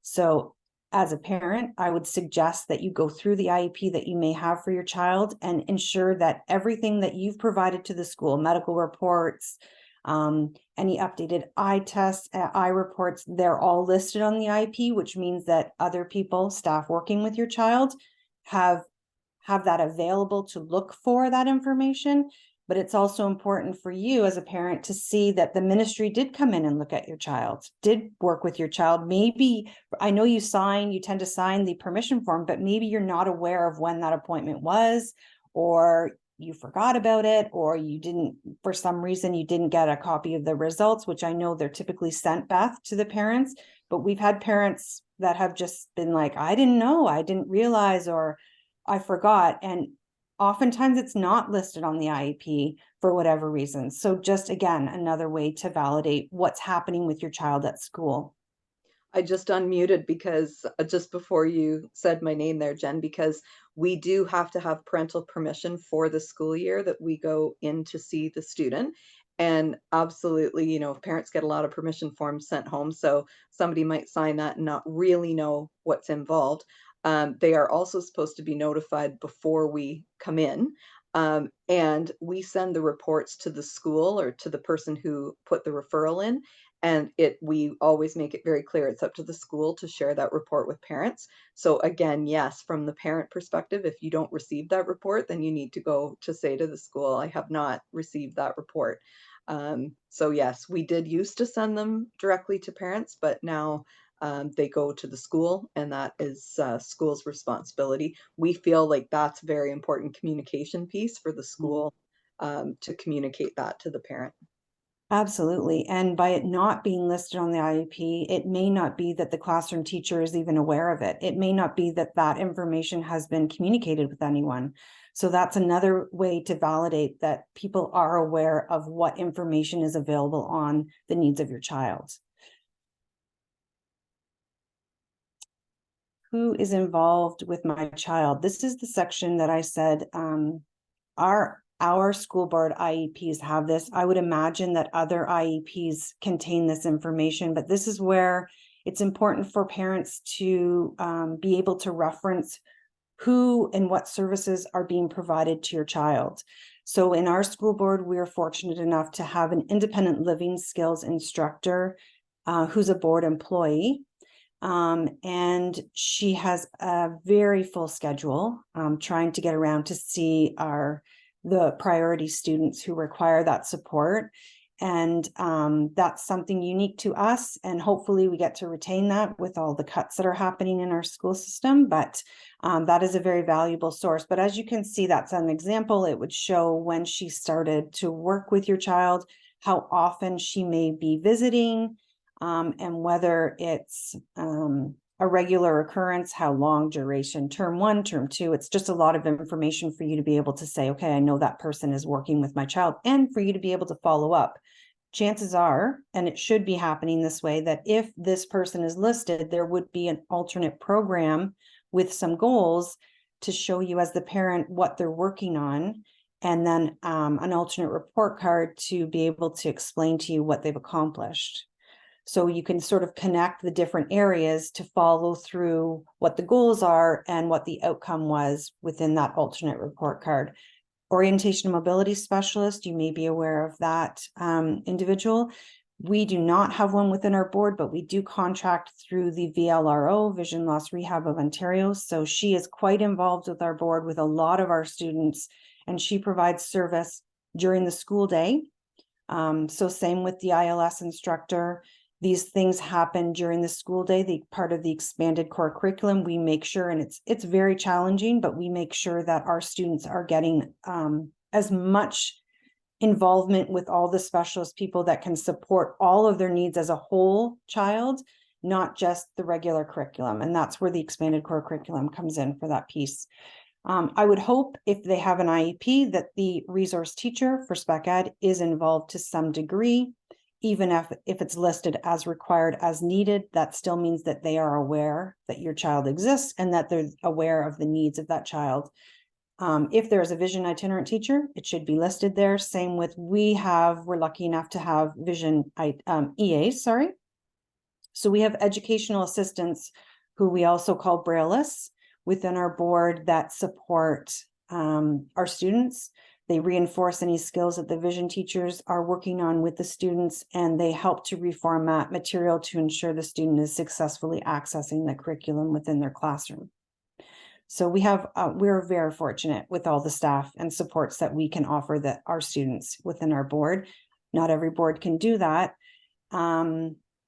So as a parent, I would suggest that you go through the IEP that you may have for your child and ensure that everything that you've provided to the school, medical reports, any updated eye tests, eye reports, they're all listed on the IEP, which means that other people, staff working with your child, have that available to look for that information. But it's also important for you as a parent to see that the ministry did come in and look at your child, did work with your child. Maybe, I know you tend to sign the permission form, but maybe you're not aware of when that appointment was, or you forgot about it, or you didn't, for some reason, you didn't get a copy of the results, which I know they're typically sent, Beth, to the parents. But we've had parents that have just been like, I didn't know, I didn't realize, or I forgot. And oftentimes it's not listed on the IEP for whatever reason. So just, again, another way to validate what's happening with your child at school. I just unmuted because just before you said my name there, Jen, because we do have to have parental permission for the school year that we go in to see the student. And absolutely, you know, parents get a lot of permission forms sent home. So somebody might sign that and not really know what's involved. They are also supposed to be notified before we come in. And we send the reports to the school or to the person who put the referral in. And we always make it very clear it's up to the school to share that report with parents. So again, yes, from the parent perspective, if you don't receive that report, then you need to go to say to the school, I have not received that report. So yes, we did used to send them directly to parents, but now they go to the school, and that is school's responsibility. We feel like that's a very important communication piece for the school to communicate that to the parent. Absolutely. And by it not being listed on the IEP, it may not be that the classroom teacher is even aware of it. It may not be that that information has been communicated with anyone. So that's another way to validate that people are aware of what information is available on the needs of your child. Who is involved with my child? This is the section that I said our school board IEPs have this. I would imagine that other IEPs contain this information, but this is where it's important for parents to be able to reference who and what services are being provided to your child. So in our school board, we're fortunate enough to have an independent living skills instructor who's a board employee. And she has a very full schedule, trying to get around to see the priority students who require that support. And that's something unique to us. And hopefully we get to retain that with all the cuts that are happening in our school system. But that is a very valuable source. But as you can see, that's an example. It would show when she started to work with your child, how often she may be visiting, and whether it's a regular occurrence, how long duration, term 1, term 2. It's just a lot of information for you to be able to say, okay, I know that person is working with my child, and for you to be able to follow up. Chances are, and it should be happening this way, that if this person is listed, there would be an alternate program with some goals to show you as the parent what they're working on, and then an alternate report card to be able to explain to you what they've accomplished. So you can sort of connect the different areas to follow through what the goals are and what the outcome was within that alternate report card. Orientation and mobility specialist, you may be aware of that individual. We do not have one within our board, but we do contract through the VLRO, Vision Loss Rehab of Ontario. So she is quite involved with our board with a lot of our students, and she provides service during the school day. So same with the ILS instructor. These things happen during the school day, the part of the expanded core curriculum. We make sure, and it's very challenging, but we make sure that our students are getting as much involvement with all the specialist people that can support all of their needs as a whole child, not just the regular curriculum. And that's where the expanded core curriculum comes in for that piece. I would hope if they have an IEP that the resource teacher for spec ed is involved to some degree, even if it's listed as required as needed. That still means that they are aware that your child exists and that they're aware of the needs of that child. If there's a vision itinerant teacher, it should be listed there. Same with, we're lucky enough to have vision EAs, sorry. So we have educational assistants who we also call Braillists within our board that support our students. They reinforce any skills that the vision teachers are working on with the students, and they help to reformat material to ensure the student is successfully accessing the curriculum within their classroom. So we're very fortunate with all the staff and supports that we can offer that our students within our board. Not every board can do that.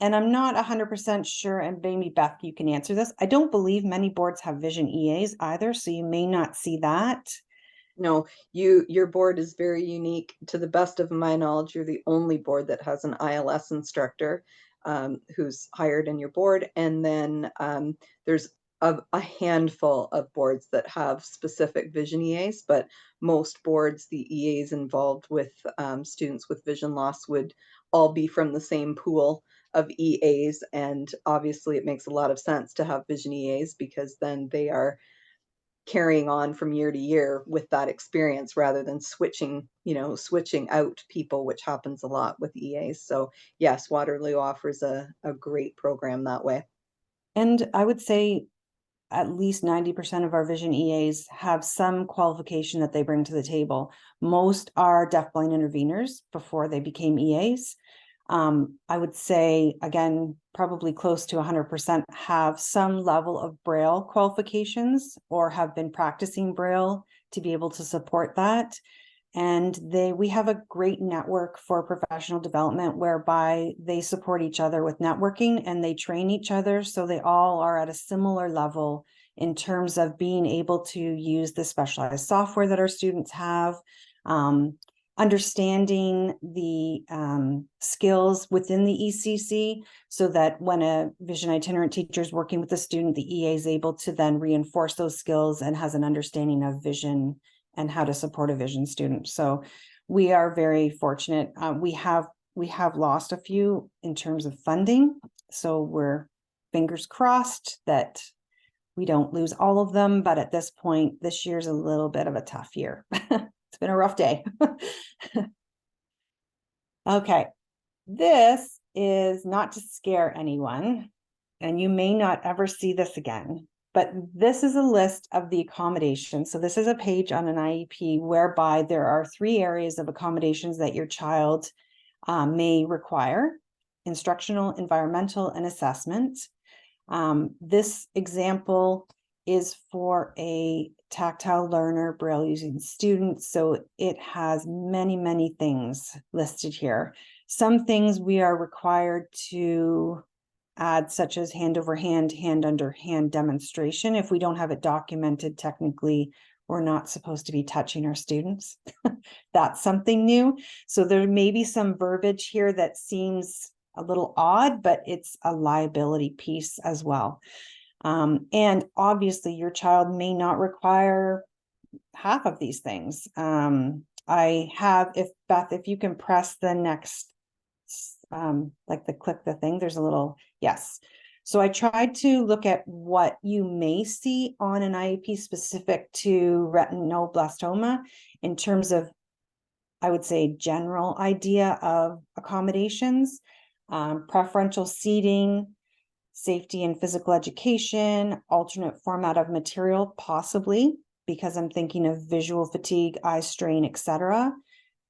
And I'm not 100% sure, and maybe Beth, you can answer this. I don't believe many boards have vision EAs either, so you may not see that. No, your board is very unique. To the best of my knowledge, you're the only board that has an ILS instructor who's hired in your board. And then there's a handful of boards that have specific vision EAs, but most boards, the EAs involved with students with vision loss would all be from the same pool of EAs. And obviously it makes a lot of sense to have vision EAs because then they are carrying on from year to year with that experience rather than switching out people, which happens a lot with EAs. So yes, Waterloo offers a great program that way. And I would say at least 90% of our vision EAs have some qualification that they bring to the table. Most are deafblind interveners before they became EAs. I would say, again, probably close to 100% have some level of Braille qualifications or have been practicing Braille to be able to support that. And we have a great network for professional development whereby they support each other with networking and they train each other. So they all are at a similar level in terms of being able to use the specialized software that our students have, understanding the skills within the ECC so that when a vision itinerant teacher is working with a student, the EA is able to then reinforce those skills and has an understanding of vision and how to support a vision student. So we are very fortunate. We have lost a few in terms of funding. So we're fingers crossed that we don't lose all of them. But at this point, this year's a little bit of a tough year. It's been a rough day. Okay, this is not to scare anyone, and you may not ever see this again, but this is a list of the accommodations. So this is a page on an IEP whereby there are 3 areas of accommodations that your child may require: instructional, environmental, and assessment. This example is for a tactile learner, Braille using student. So it has many, many things listed here. Some things we are required to add, such as hand over hand, hand under hand demonstration. If we don't have it documented, technically, we're not supposed to be touching our students. That's something new. So there may be some verbiage here that seems a little odd, but it's a liability piece as well. And obviously your child may not require half of these things. I have, if Beth, if you can press the next, like click the thing, there's a little, yes. So I tried to look at what you may see on an IEP specific to retinoblastoma in terms of, I would say, general idea of accommodations, preferential seating, safety and physical education, alternate format of material, possibly, because I'm thinking of visual fatigue, eye strain, etc.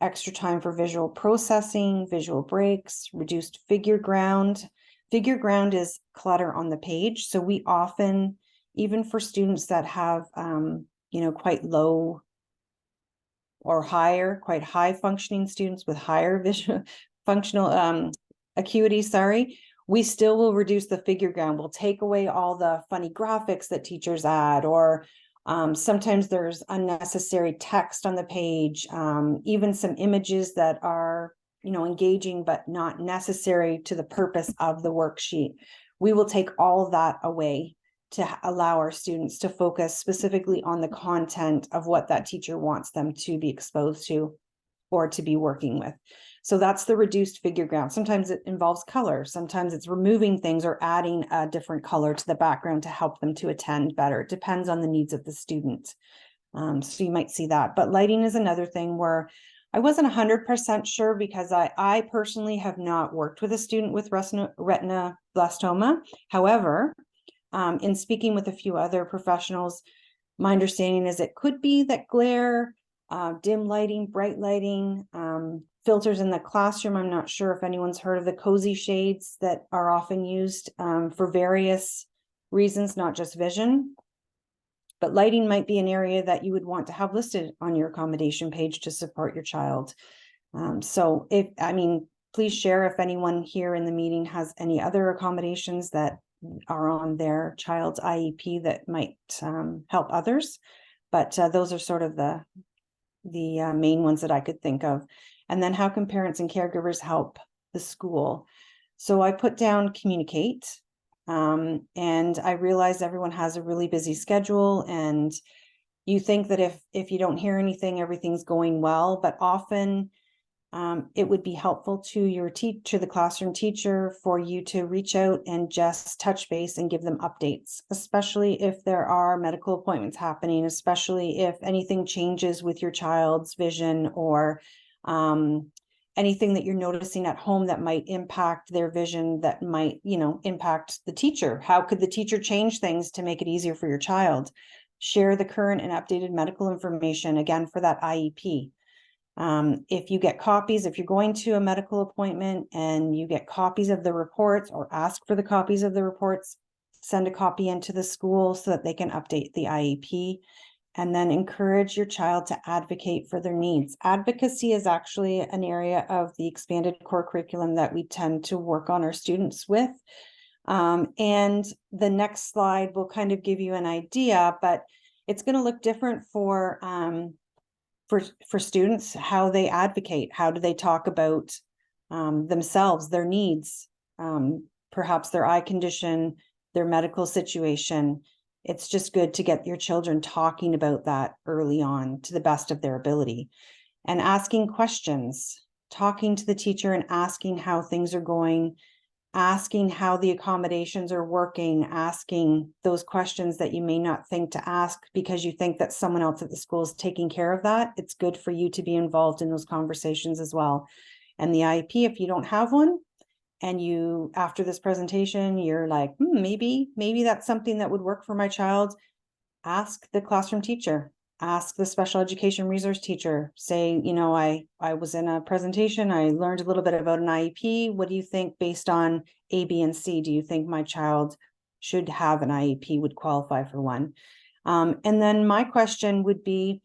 Extra time for visual processing, visual breaks, reduced figure ground. Figure ground is clutter on the page. So we often, even for students that have, quite low or higher, quite high functioning students with higher visual functional acuity, sorry, we still will reduce the figure ground. We'll take away all the funny graphics that teachers add, or sometimes there's unnecessary text on the page, even some images that are, you know, engaging but not necessary to the purpose of the worksheet. We will take all of that away to allow our students to focus specifically on the content of what that teacher wants them to be exposed to or to be working with. So that's the reduced figure ground. Sometimes it involves color. Sometimes it's removing things or adding a different color to the background to help them to attend better. It depends on the needs of the student. So you might see that. But lighting is another thing where I wasn't 100% sure, because I personally have not worked with a student with retinoblastoma. However, in speaking with a few other professionals, my understanding is it could be that glare, dim lighting, bright lighting, filters in the classroom. I'm not sure if anyone's heard of the cozy shades that are often used for various reasons, not just vision. But lighting might be an area that you would want to have listed on your accommodation page to support your child. So please share if anyone here in the meeting has any other accommodations that are on their child's IEP that might help others. But those are sort of the main ones that I could think of. And then how can parents and caregivers help the school? So I put down communicate, and I realized everyone has a really busy schedule, and you think that if you don't hear anything, everything's going well, but often it would be helpful to the classroom teacher for you to reach out and just touch base and give them updates, especially if there are medical appointments happening, especially if anything changes with your child's vision, or anything that you're noticing at home that might impact their vision, that might, impact the teacher. How could the teacher change things to make it easier for your child? Share the current and updated medical information, again, for that IEP. If you get copies, if you're going to a medical appointment and you get copies of the reports, or ask for the copies of the reports, send a copy into the school so that they can update the IEP. And then encourage your child to advocate for their needs. Advocacy is actually an area of the expanded core curriculum that we tend to work on our students with. And the next slide will kind of give you an idea, but it's going to look different for students, how they advocate. How do they talk about themselves, their needs, perhaps their eye condition, their medical situation. It's just good to get your children talking about that early on to the best of their ability, and asking questions, talking to the teacher and asking how things are going, asking how the accommodations are working, asking those questions that you may not think to ask because you think that someone else at the school is taking care of that. It's good for you to be involved in those conversations as well. And the IEP, if you don't have one, and you, after this presentation, you're like, maybe that's something that would work for my child, ask the classroom teacher, ask the special education resource teacher, say, I was in a presentation, I learned a little bit about an IEP. What do you think based on A, B, and C? Do you think my child should have an IEP, would qualify for one? And then my question would be,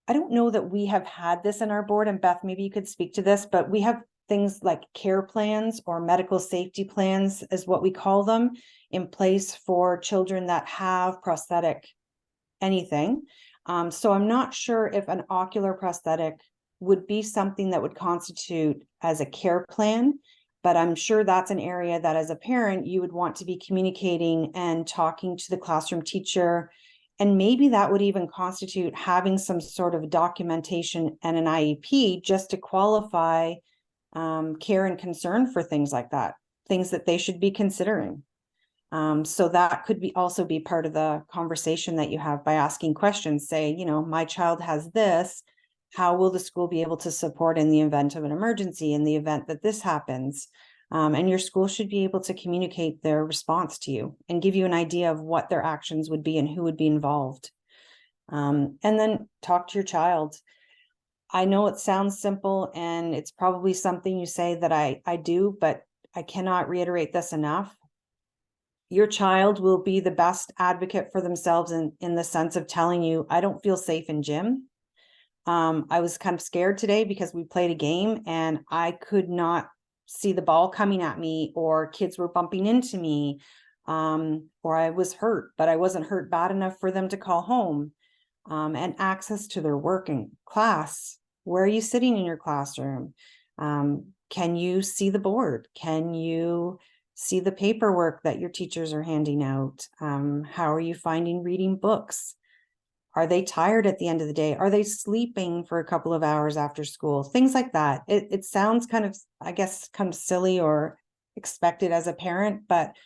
I don't know that we have had this in our board, and Beth, maybe you could speak to this, but we have things like care plans or medical safety plans, is what we call them, in place for children that have prosthetic anything. So I'm not sure if an ocular prosthetic would be something that would constitute as a care plan, but I'm sure that's an area that as a parent, you would want to be communicating and talking to the classroom teacher. And maybe that would even constitute having some sort of documentation and an IEP just to qualify care and concern for things like that, things that they should be considering. So that could also be part of the conversation that you have by asking questions. Say, my child has this, how will the school be able to support in the event of an emergency, in the event that this happens? And your school should be able to communicate their response to you and give you an idea of what their actions would be and who would be involved. And then talk to your child. I know it sounds simple and it's probably something you say that I do, but I cannot reiterate this enough. Your child will be the best advocate for themselves in the sense of telling you, I don't feel safe in gym. I was kind of scared today because we played a game and I could not see the ball coming at me, or kids were bumping into me, or I was hurt, but I wasn't hurt bad enough for them to call home. And access to their working class. Where are you sitting in your classroom? Can you see the board? Can you see the paperwork that your teachers are handing out? How are you finding reading books? Are they tired at the end of the day? Are they sleeping for a couple of hours after school? Things like that. It sounds kind of, I guess, kind of silly or expected as a parent, but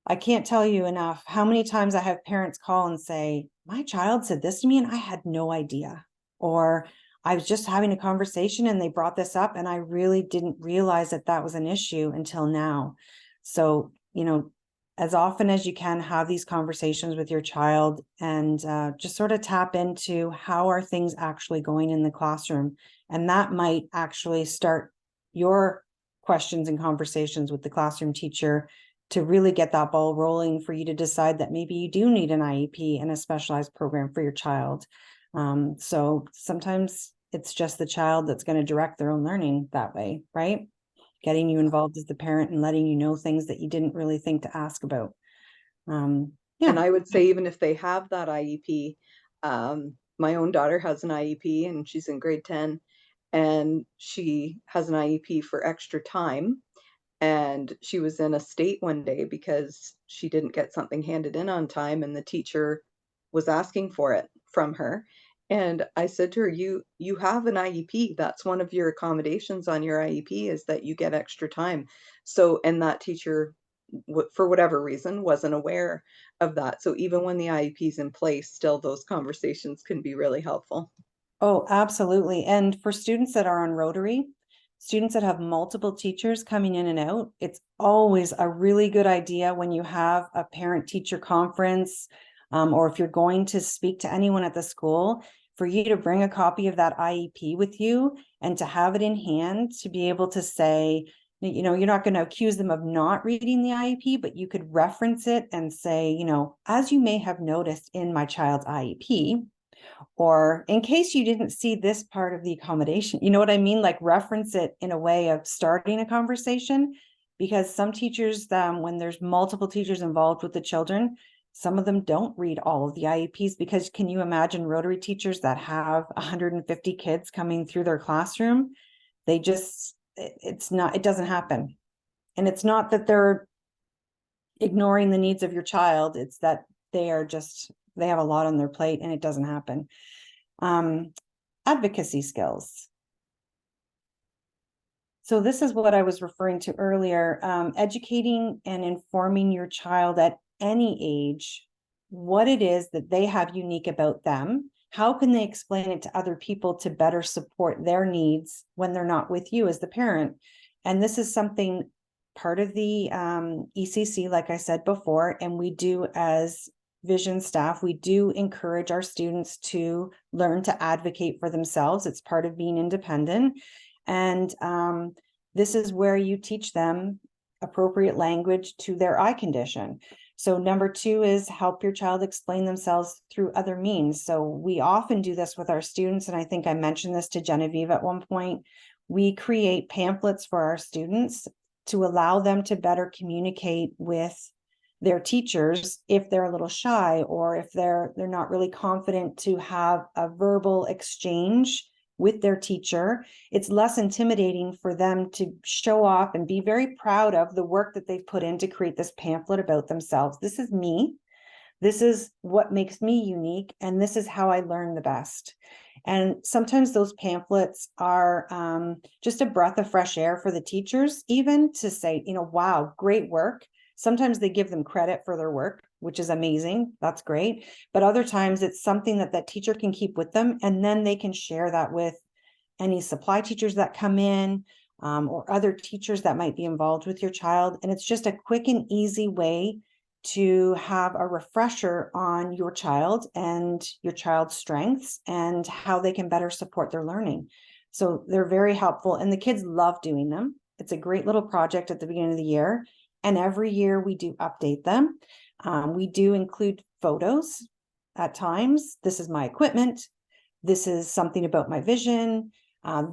I can't tell you enough how many times I have parents call and say, my child said this to me and I had no idea. Or I was just having a conversation and they brought this up and I really didn't realize that that was an issue until now. So, as often as you can, have these conversations with your child and just sort of tap into how are things actually going in the classroom. And that might actually start your questions and conversations with the classroom teacher to really get that ball rolling for you to decide that maybe you do need an IEP and a specialized program for your child. So sometimes it's just the child that's going to direct their own learning that way, right? Getting you involved as the parent and letting you know things that you didn't really think to ask about. And I would say, even if they have that IEP, my own daughter has an IEP and she's in grade 10, and she has an IEP for extra time. And she was in a state one day because she didn't get something handed in on time and the teacher was asking for it from her. And I said to her, you have an IEP. That's one of your accommodations on your IEP, is that you get extra time. So, and that teacher, for whatever reason, wasn't aware of that. So even when the IEP is in place, still those conversations can be really helpful. Oh, absolutely. And for students that are on Rotary, students that have multiple teachers coming in and out, it's always a really good idea when you have a parent-teacher conference, or if you're going to speak to anyone at the school, for you to bring a copy of that IEP with you and to have it in hand to be able to say, you're not going to accuse them of not reading the IEP, but you could reference it and say, as you may have noticed in my child's IEP, or in case you didn't see this part of the accommodation, you know what I mean? Like reference it in a way of starting a conversation, because some teachers, when there's multiple teachers involved with the children, some of them don't read all of the IEPs, because can you imagine Rotary teachers that have 150 kids coming through their classroom? It doesn't happen. And it's not that they're ignoring the needs of your child. It's that they have a lot on their plate and it doesn't happen. Advocacy skills. So this is what I was referring to earlier, educating and informing your child at any age what it is that they have unique about them. How can they explain it to other people to better support their needs when they're not with you as the parent? And this is something part of the ECC, like I said before, and we do as Vision staff, we do encourage our students to learn to advocate for themselves. It's part of being independent. And this is where you teach them appropriate language to their eye condition. So number 2 is help your child explain themselves through other means. So we often do this with our students, and I think I mentioned this to Genevieve at one point. We create pamphlets for our students to allow them to better communicate with their teachers if they're a little shy, or if they're not really confident to have a verbal exchange with their teacher. It's less intimidating for them to show off and be very proud of the work that they've put in to create this pamphlet about themselves. This is me. This is what makes me unique, and this is how I learn the best. And sometimes those pamphlets are just a breath of fresh air for the teachers, even to say, wow, great work. Sometimes they give them credit for their work, which is amazing. That's great. But other times it's something that teacher can keep with them, and then they can share that with any supply teachers that come in, or other teachers that might be involved with your child. And it's just a quick and easy way to have a refresher on your child and your child's strengths and how they can better support their learning. So they're very helpful, and the kids love doing them. It's a great little project at the beginning of the year. And every year we do update them. We do include photos at times. This is my equipment. this is something about my vision.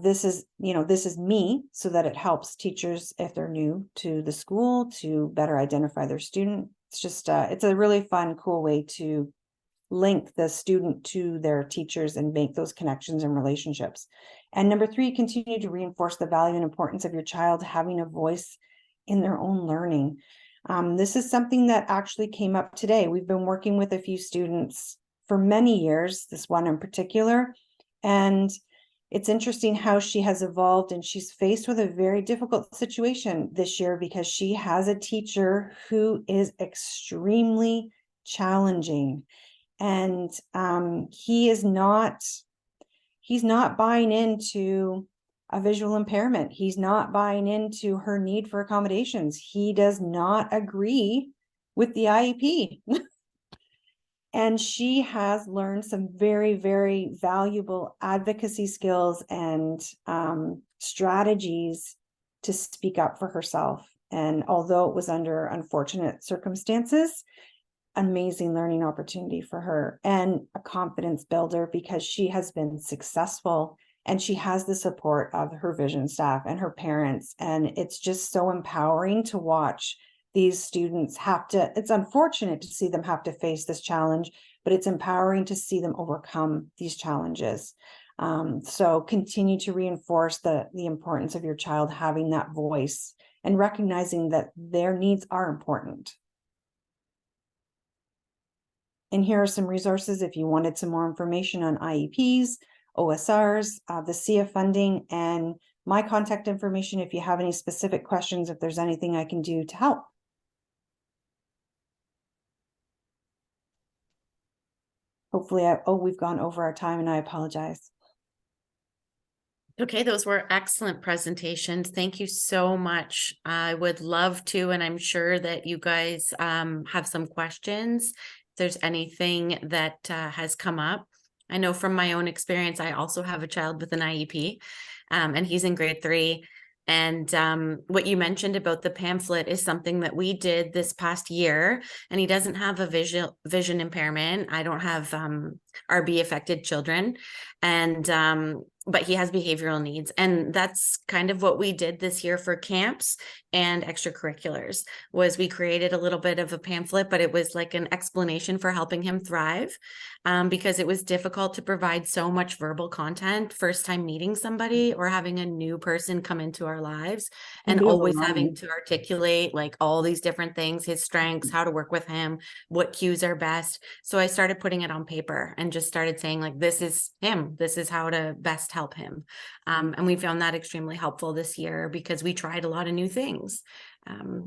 This is, this is me, so that it helps teachers, if they're new to the school, to better identify their student. It's just, it's a really fun, cool way to link the student to their teachers and make those connections and relationships. And number 3, continue to reinforce the value and importance of your child having a voice in their own learning. This is something that actually came up today. We've been working with a few students for many years, this one in particular, and it's interesting how she has evolved, and she's faced with a very difficult situation this year because she has a teacher who is extremely challenging. And he's not buying into a visual impairment. He's not buying into her need for accommodations. He does not agree with the IEP. And she has learned some very, very valuable advocacy skills and strategies to speak up for herself. And although it was under unfortunate circumstances, amazing learning opportunity for her and a confidence builder, because she has been successful and she has the support of her vision staff and her parents. And it's just so empowering to watch these students it's unfortunate to see them have to face this challenge, but it's empowering to see them overcome these challenges. So continue to reinforce the importance of your child having that voice and recognizing that their needs are important. And here are some resources if you wanted some more information on IEPs, OSRs, the CIA funding, and my contact information if you have any specific questions, if there's anything I can do to help. Hopefully, we've gone over our time and I apologize. Okay, those were excellent presentations. Thank you so much. I would love to, and I'm sure that you guys have some questions. If there's anything that has come up. I know from my own experience, I also have a child with an IEP, and he's in grade 3. And what you mentioned about the pamphlet is something that we did this past year, and he doesn't have a vision impairment. I don't have RB affected children, and but he has behavioral needs. And that's kind of what we did this year for camps and extracurriculars, was we created a little bit of a pamphlet, but it was like an explanation for helping him thrive, because it was difficult to provide so much verbal content first time meeting somebody or having a new person come into our lives, and always having to articulate like all these different things, his strengths, how to work with him, what cues are best. So I started putting it on paper and just started saying, like, this is him, this is how to best help him. And we found that extremely helpful this year because we tried a lot of new things.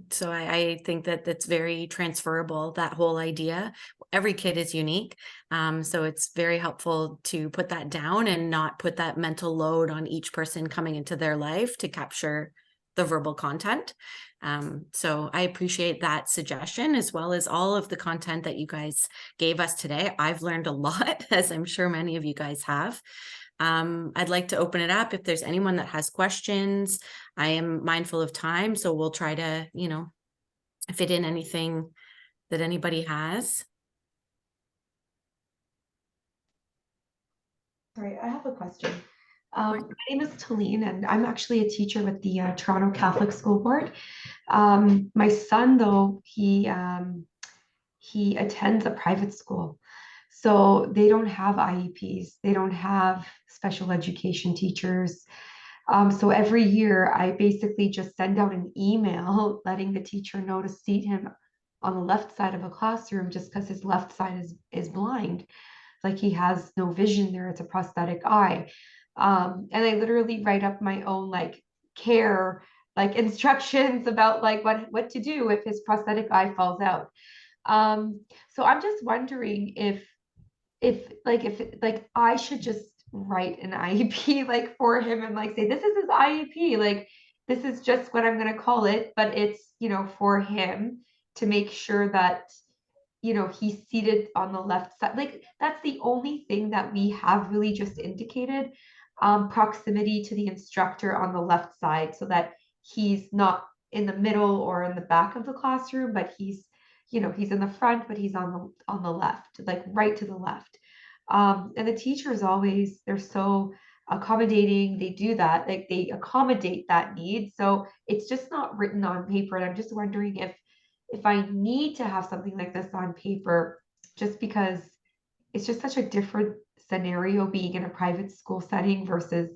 So I think that that's very transferable, that whole idea. Every kid is unique. So it's very helpful to put that down and not put that mental load on each person coming into their life to capture the verbal content. So I appreciate that suggestion, as well as all of the content that you guys gave us today. I've learned a lot, as I'm sure many of you guys have. I'd like to open it up if there's anyone that has questions. I am mindful of time, so we'll try to, fit in anything that anybody has. Sorry, I have a question. My name is Talene, and I'm actually a teacher with the Toronto Catholic School Board. My son, though, he attends a private school. So they don't have IEPs. They don't have special education teachers. So every year I basically just send out an email letting the teacher know to seat him on the left side of a classroom, just because his left side is blind. Like, he has no vision there. It's a prosthetic eye. And I literally write up my own care instructions about what to do if his prosthetic eye falls out. So I'm just wondering if I should just write an IEP for him and say, this is his IEP, this is just what I'm going to call it, but it's for him to make sure that he's seated on the left side. That's the only thing that we have really just indicated, proximity to the instructor on the left side, so that he's not in the middle or in the back of the classroom, but he's in the front, but he's on the left, right to the left. And the teachers always, they're so accommodating. They do that, like they accommodate that need. So it's just not written on paper. And I'm just wondering if I need to have something like this on paper, just because it's just such a different scenario being in a private school setting versus,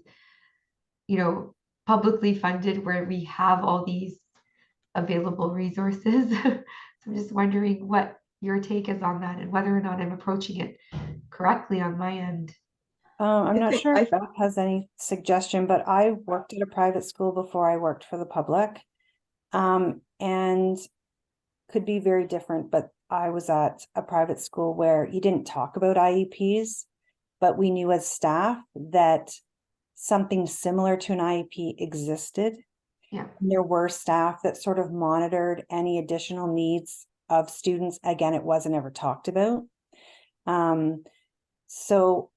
publicly funded where we have all these available resources. So I'm just wondering what your take is on that and whether or not I'm approaching it correctly on my end. I'm I not think sure I if Beth has any suggestion, but I worked at a private school before I worked for the public. And could be very different, but I was at a private school where you didn't talk about IEPs, but we knew as staff that something similar to an IEP existed. Yeah. And there were staff that sort of monitored any additional needs of students. Again, it wasn't ever talked about. So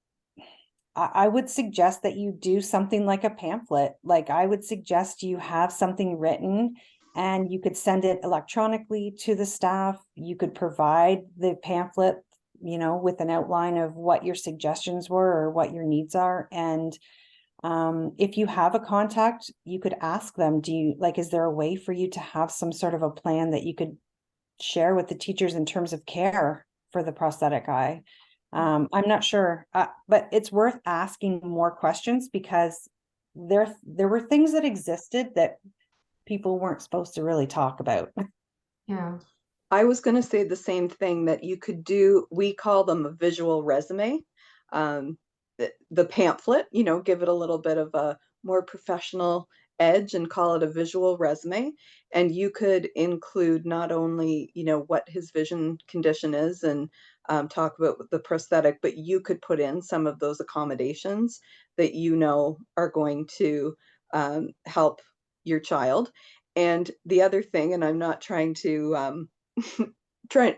I would suggest that you do something like a pamphlet. Like I would suggest you have something written and you could send it electronically to the staff. You could provide the pamphlet, with an outline of what your suggestions were or what your needs are. And if you have a contact, you could ask them, is there a way for you to have some sort of a plan that you could share with the teachers in terms of care for the prosthetic eye? I'm not sure, but it's worth asking more questions because there were things that existed that people weren't supposed to really talk about. Yeah. I was going to say the same thing, that you could do, we call them a visual resume. The pamphlet, give it a little bit of a more professional edge and call it a visual resume. And you could include not only, what his vision condition is and talk about the prosthetic, but you could put in some of those accommodations that are going to help your child. And the other thing, and I'm not trying to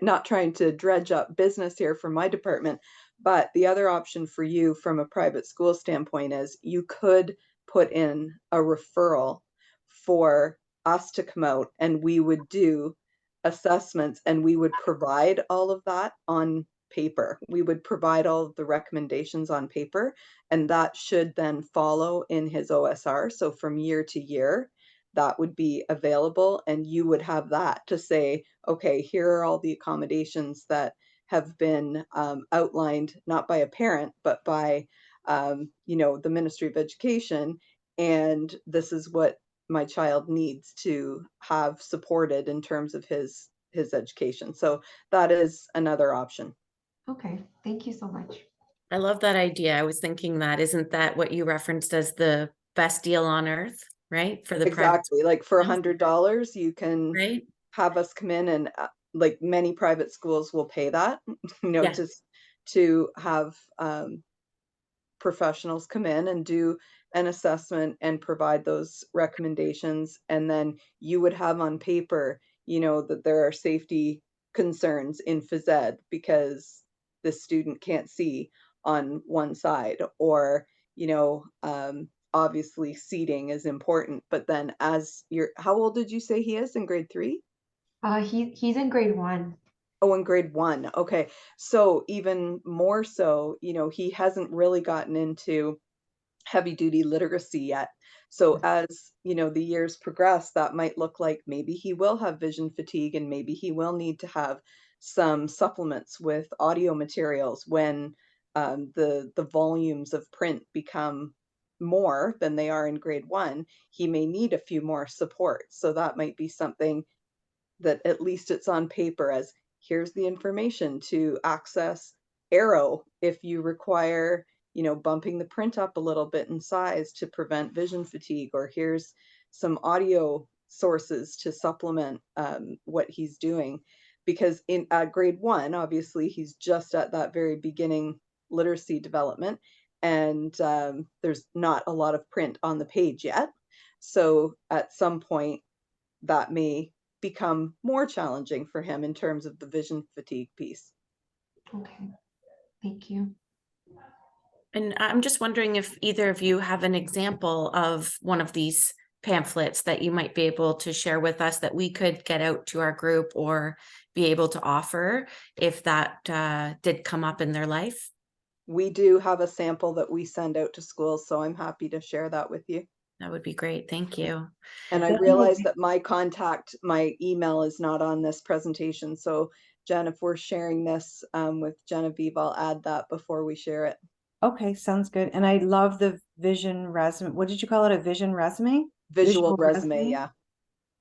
not trying to dredge up business here for my department, but the other option for you from a private school standpoint is you could put in a referral for us to come out and we would do assessments and we would provide all of that on paper. We would provide all of the recommendations on paper, and that should then follow in his OSR. So from year to year, that would be available, and you would have that to say, okay, here are all the accommodations that have been outlined, not by a parent, but by, the Ministry of Education. And this is what my child needs to have supported in terms of his education. So that is another option. Okay. Thank you so much. I love that idea. I was thinking that, isn't that what you referenced as the best deal on earth, right? For the private, Exactly. Like for $100, you can right? have us come in and like many private schools will pay that, Yeah. to have professionals come in and do an assessment and provide those recommendations. And then you would have on paper, that there are safety concerns in phys ed because the student can't see on one side, or, obviously seating is important. But then how old did you say he is, in grade 3? He's in grade 1. Oh, in grade 1. Okay. So even more so, he hasn't really gotten into heavy duty literacy yet. So as, the years progress, that might look like maybe he will have vision fatigue and maybe he will need to have some supplements with audio materials when the volumes of print become more than they are in grade 1. He may need a few more supports. So that might be something that at least it's on paper as, here's the information to access Arrow if you require, bumping the print up a little bit in size to prevent vision fatigue, or here's some audio sources to supplement what he's doing. Because in grade 1, obviously, he's just at that very beginning literacy development, and there's not a lot of print on the page yet. So at some point, that may become more challenging for him in terms of the vision fatigue piece. Okay. Thank you. And I'm just wondering if either of you have an example of one of these pamphlets that you might be able to share with us that we could get out to our group or be able to offer if that did come up in their life. we do have a sample that we send out to schools, so I'm happy to share that with you. That would be great. Thank you. And I realize that my email is not on this presentation. So Jen, if we're sharing this with Genevieve, I'll add that before we share it. Okay, sounds good. And I love the vision resume. What did you call it? A vision resume? Visual resume, yeah.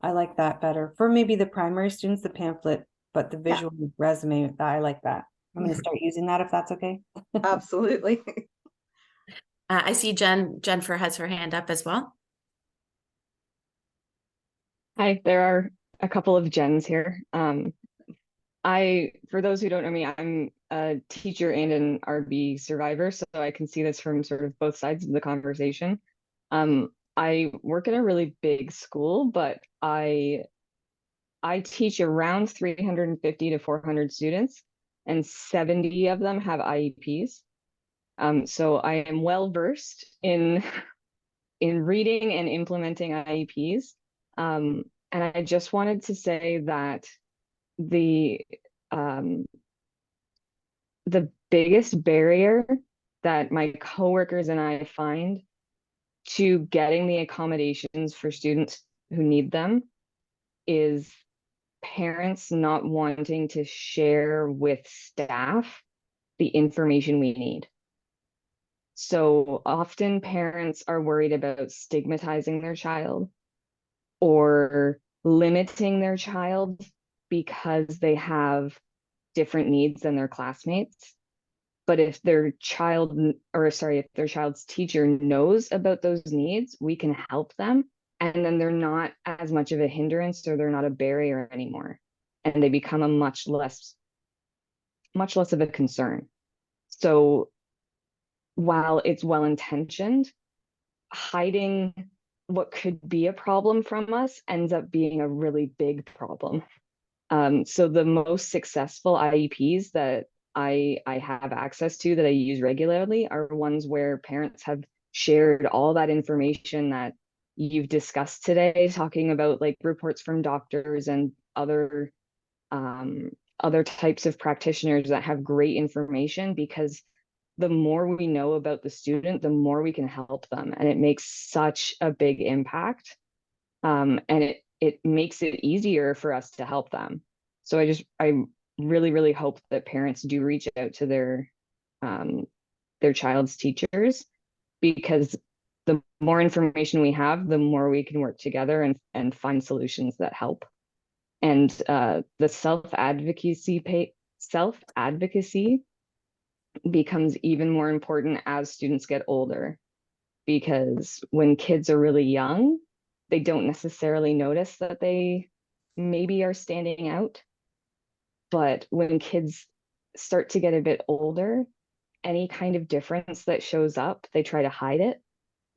I like that better. For maybe the primary students, the pamphlet, but the Yeah. visual resume, I like that. I'm going to start using that if that's okay. Absolutely. I see Jennifer has her hand up as well. Hi, there are a couple of Jens here. For those who don't know me, I'm a teacher and an RB survivor, so I can see this from sort of both sides of the conversation. I work in a really big school, but I teach around 350 to 400 students, and 70 of them have IEPs. So I am well versed in reading and implementing IEPs. And I just wanted to say that the biggest barrier that my coworkers and I find to getting the accommodations for students who need them is parents not wanting to share with staff the information we need. So often parents are worried about stigmatizing their child or limiting their child because they have different needs than their classmates. But if their child's teacher knows about those needs, we can help them. And then they're not as much of a hindrance, or they're not a barrier anymore. And they become a much less of a concern. So while it's well-intentioned, hiding what could be a problem from us ends up being a really big problem. So the most successful IEPs that I have access to, that I use regularly, are ones where parents have shared all that information that you've discussed today, talking about like reports from doctors and other types of practitioners that have great information, because the more we know about the student, the more we can help them, and it makes such a big impact. And it makes it easier for us to help them. So I really, really hope that parents do reach out to their child's teachers, because the more information we have, the more we can work together and find solutions that help. And the self-advocacy becomes even more important as students get older, because when kids are really young, they don't necessarily notice that they maybe are standing out. But when kids start to get a bit older, any kind of difference that shows up, they try to hide it.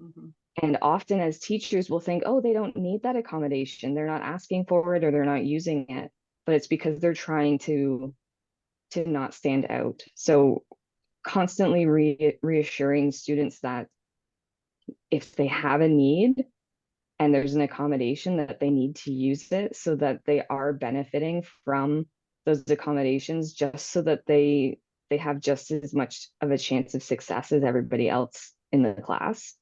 Mm-hmm. And often as teachers, we'll think, oh, they don't need that accommodation. They're not asking for it, or they're not using it. But it's because they're trying to not stand out. So constantly reassuring students that if they have a need and there's an accommodation, that they need to use it, so that they are benefiting from those accommodations, just so that they have just as much of a chance of success as everybody else in the class.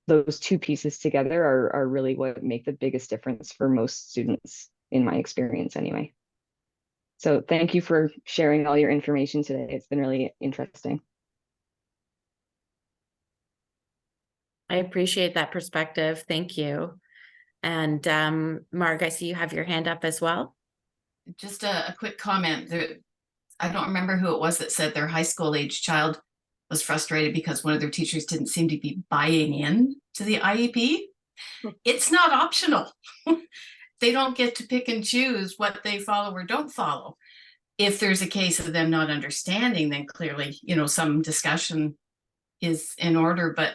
Those two pieces together are really what make the biggest difference for most students, in my experience anyway. So thank you for sharing all your information today. It's been really interesting. I appreciate that perspective. Thank you. And Marg, I see you have your hand up as well. Just a quick comment. I don't remember who it was that said their high school age child was frustrated because one of their teachers didn't seem to be buying in to the IEP. It's not optional. They don't get to pick and choose what they follow or don't follow. If there's a case of them not understanding, then clearly, some discussion is in order, but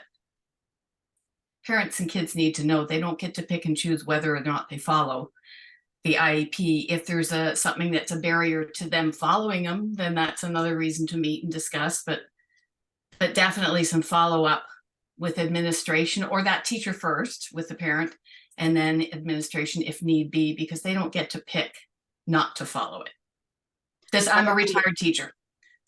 parents and kids need to know they don't get to pick and choose whether or not they follow the IEP. If there's something that's a barrier to them following them, then that's another reason to meet and discuss, but definitely some follow-up with administration, or that teacher first with the parent, and then administration if need be, because they don't get to pick not to follow it. Because I'm a retired teacher,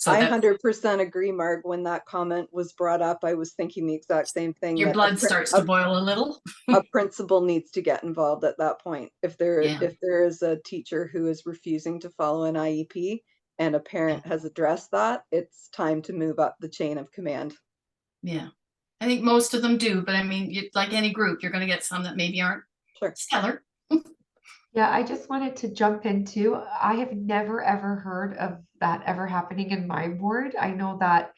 So I that 100% agree, Marg. When that comment was brought up, I was thinking the exact same thing. your that blood starts to boil a little. a principal needs to get involved at that point. If there Yeah. is a teacher who is refusing to follow an IEP and a parent has addressed that, it's time to move up the chain of command. Yeah. I think most of them do, but I mean, like any group, you're going to get some that maybe aren't Sure. stellar. Yeah, I just wanted to jump into, I have never ever heard of that ever happening in my ward. I know that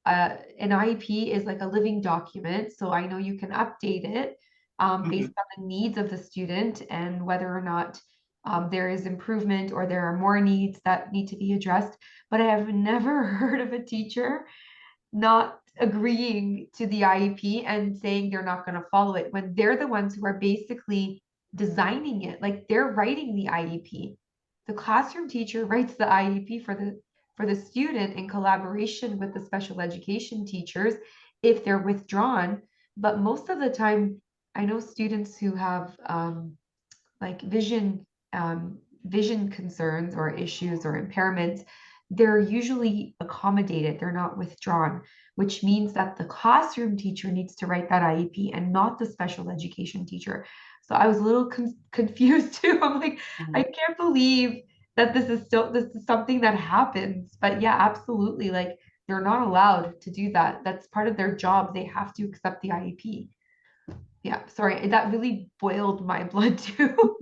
an IEP is like a living document, so I know you can update it based on the needs of the student and whether or not there is improvement or there are more needs that need to be addressed. But I have never heard of a teacher not agreeing to the IEP and saying they're not going to follow it when they're the ones who are basically designing it. Like they're writing the IEP. The classroom teacher writes the IEP for the student in collaboration with the special education teachers if they're withdrawn. But most of the time, I know students who have like vision concerns or issues or impairments, they're usually accommodated, they're not withdrawn, which means that the classroom teacher needs to write that IEP and not the special education teacher. So I was a little confused too. I'm like, I can't believe that this is something that happens. But yeah, absolutely. Like they're not allowed to do that. That's part of their job. They have to accept the IEP. Yeah, sorry, that really boiled my blood too.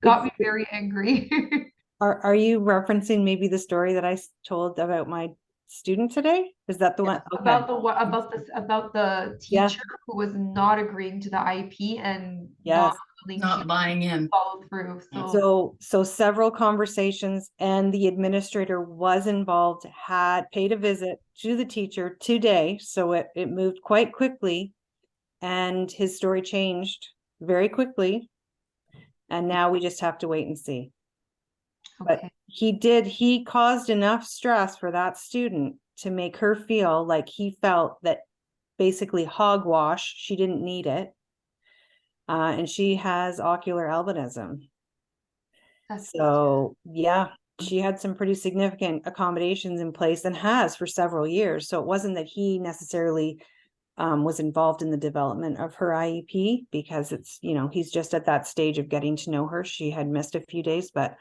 Got me very angry. Are you referencing maybe the story that I told about my student today? Is that the one? About Okay. about the Yeah. teacher who was not agreeing to the IEP and Yes. not willing Not to buying in. follow through. So So several conversations, and the administrator was involved, had paid a visit to the teacher today. So it moved quite quickly, and his story changed very quickly. And now we just have to wait and see. But okay. he caused enough stress for that student to make her feel like he felt that basically hogwash, she didn't need it. And she has ocular albinism. So yeah, she had some pretty significant accommodations in place and has for several years. So it wasn't that he necessarily was involved in the development of her IEP, because it's, he's just at that stage of getting to know her. She had missed a few days, but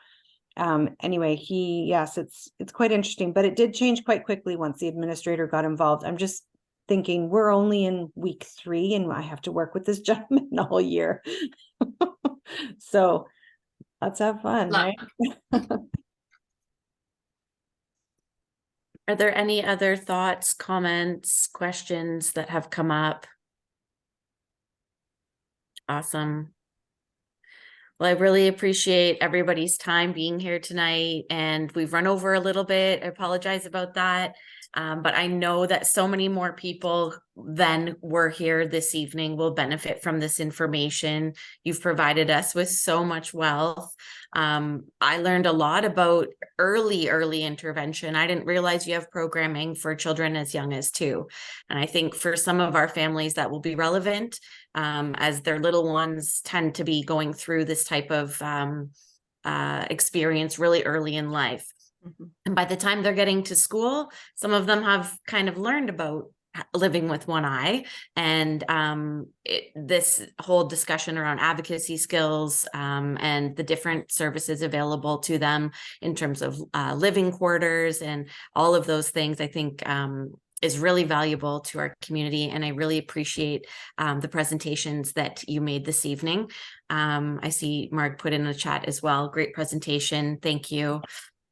anyway, yes, it's quite interesting, but it did change quite quickly once the administrator got involved. I'm just thinking we're only in week 3 and I have to work with this gentleman all year. So let's have fun, right? Are there any other thoughts, comments, questions that have come up? Awesome. Well, I really appreciate everybody's time being here tonight, and we've run over a little bit. I apologize about that. But I know that so many more people than were here this evening will benefit from this information. You've provided us with so much wealth. I learned a lot about early intervention. I didn't realize you have programming for children as young as 2. And I think for some of our families that will be relevant, as their little ones tend to be going through this type of experience really early in life. And by the time they're getting to school, some of them have kind of learned about living with one eye, and this whole discussion around advocacy skills and the different services available to them in terms of living quarters and all of those things, I think is really valuable to our community. And I really appreciate the presentations that you made this evening. I see Mark put in the chat as well. Great presentation. Thank you.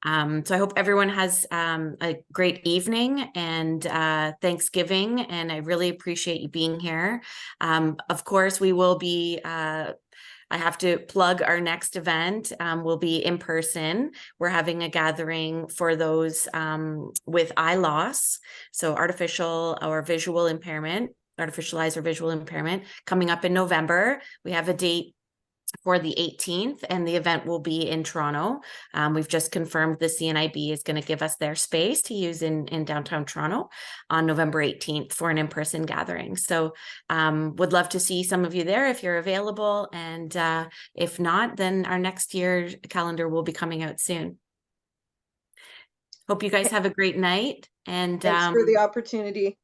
So I hope everyone has a great evening and Thanksgiving, and I really appreciate you being here. Of course, we will be, I have to plug our next event. We'll be in person. We're having a gathering for those with eye loss, so artificial or visual impairment, artificialized or visual impairment, coming up in November. We have a date for the 18th, and the event will be in Toronto. We've just confirmed the CNIB is going to give us their space to use in downtown Toronto on November 18th for an in-person gathering. So would love to see some of you there if you're available. And if not, then our next year's calendar will be coming out soon. Hope you guys have a great night, and Thanks for the opportunity.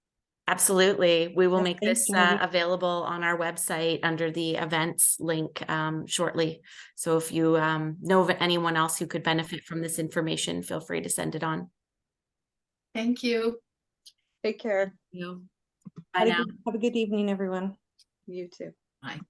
absolutely, we will Yeah, make thanks, this Jody. available on our website under the events link shortly. So if you know of anyone else who could benefit from this information, feel free to send it on. Thank you. Take care. You. Bye now. Have a good evening, everyone. You too. Bye.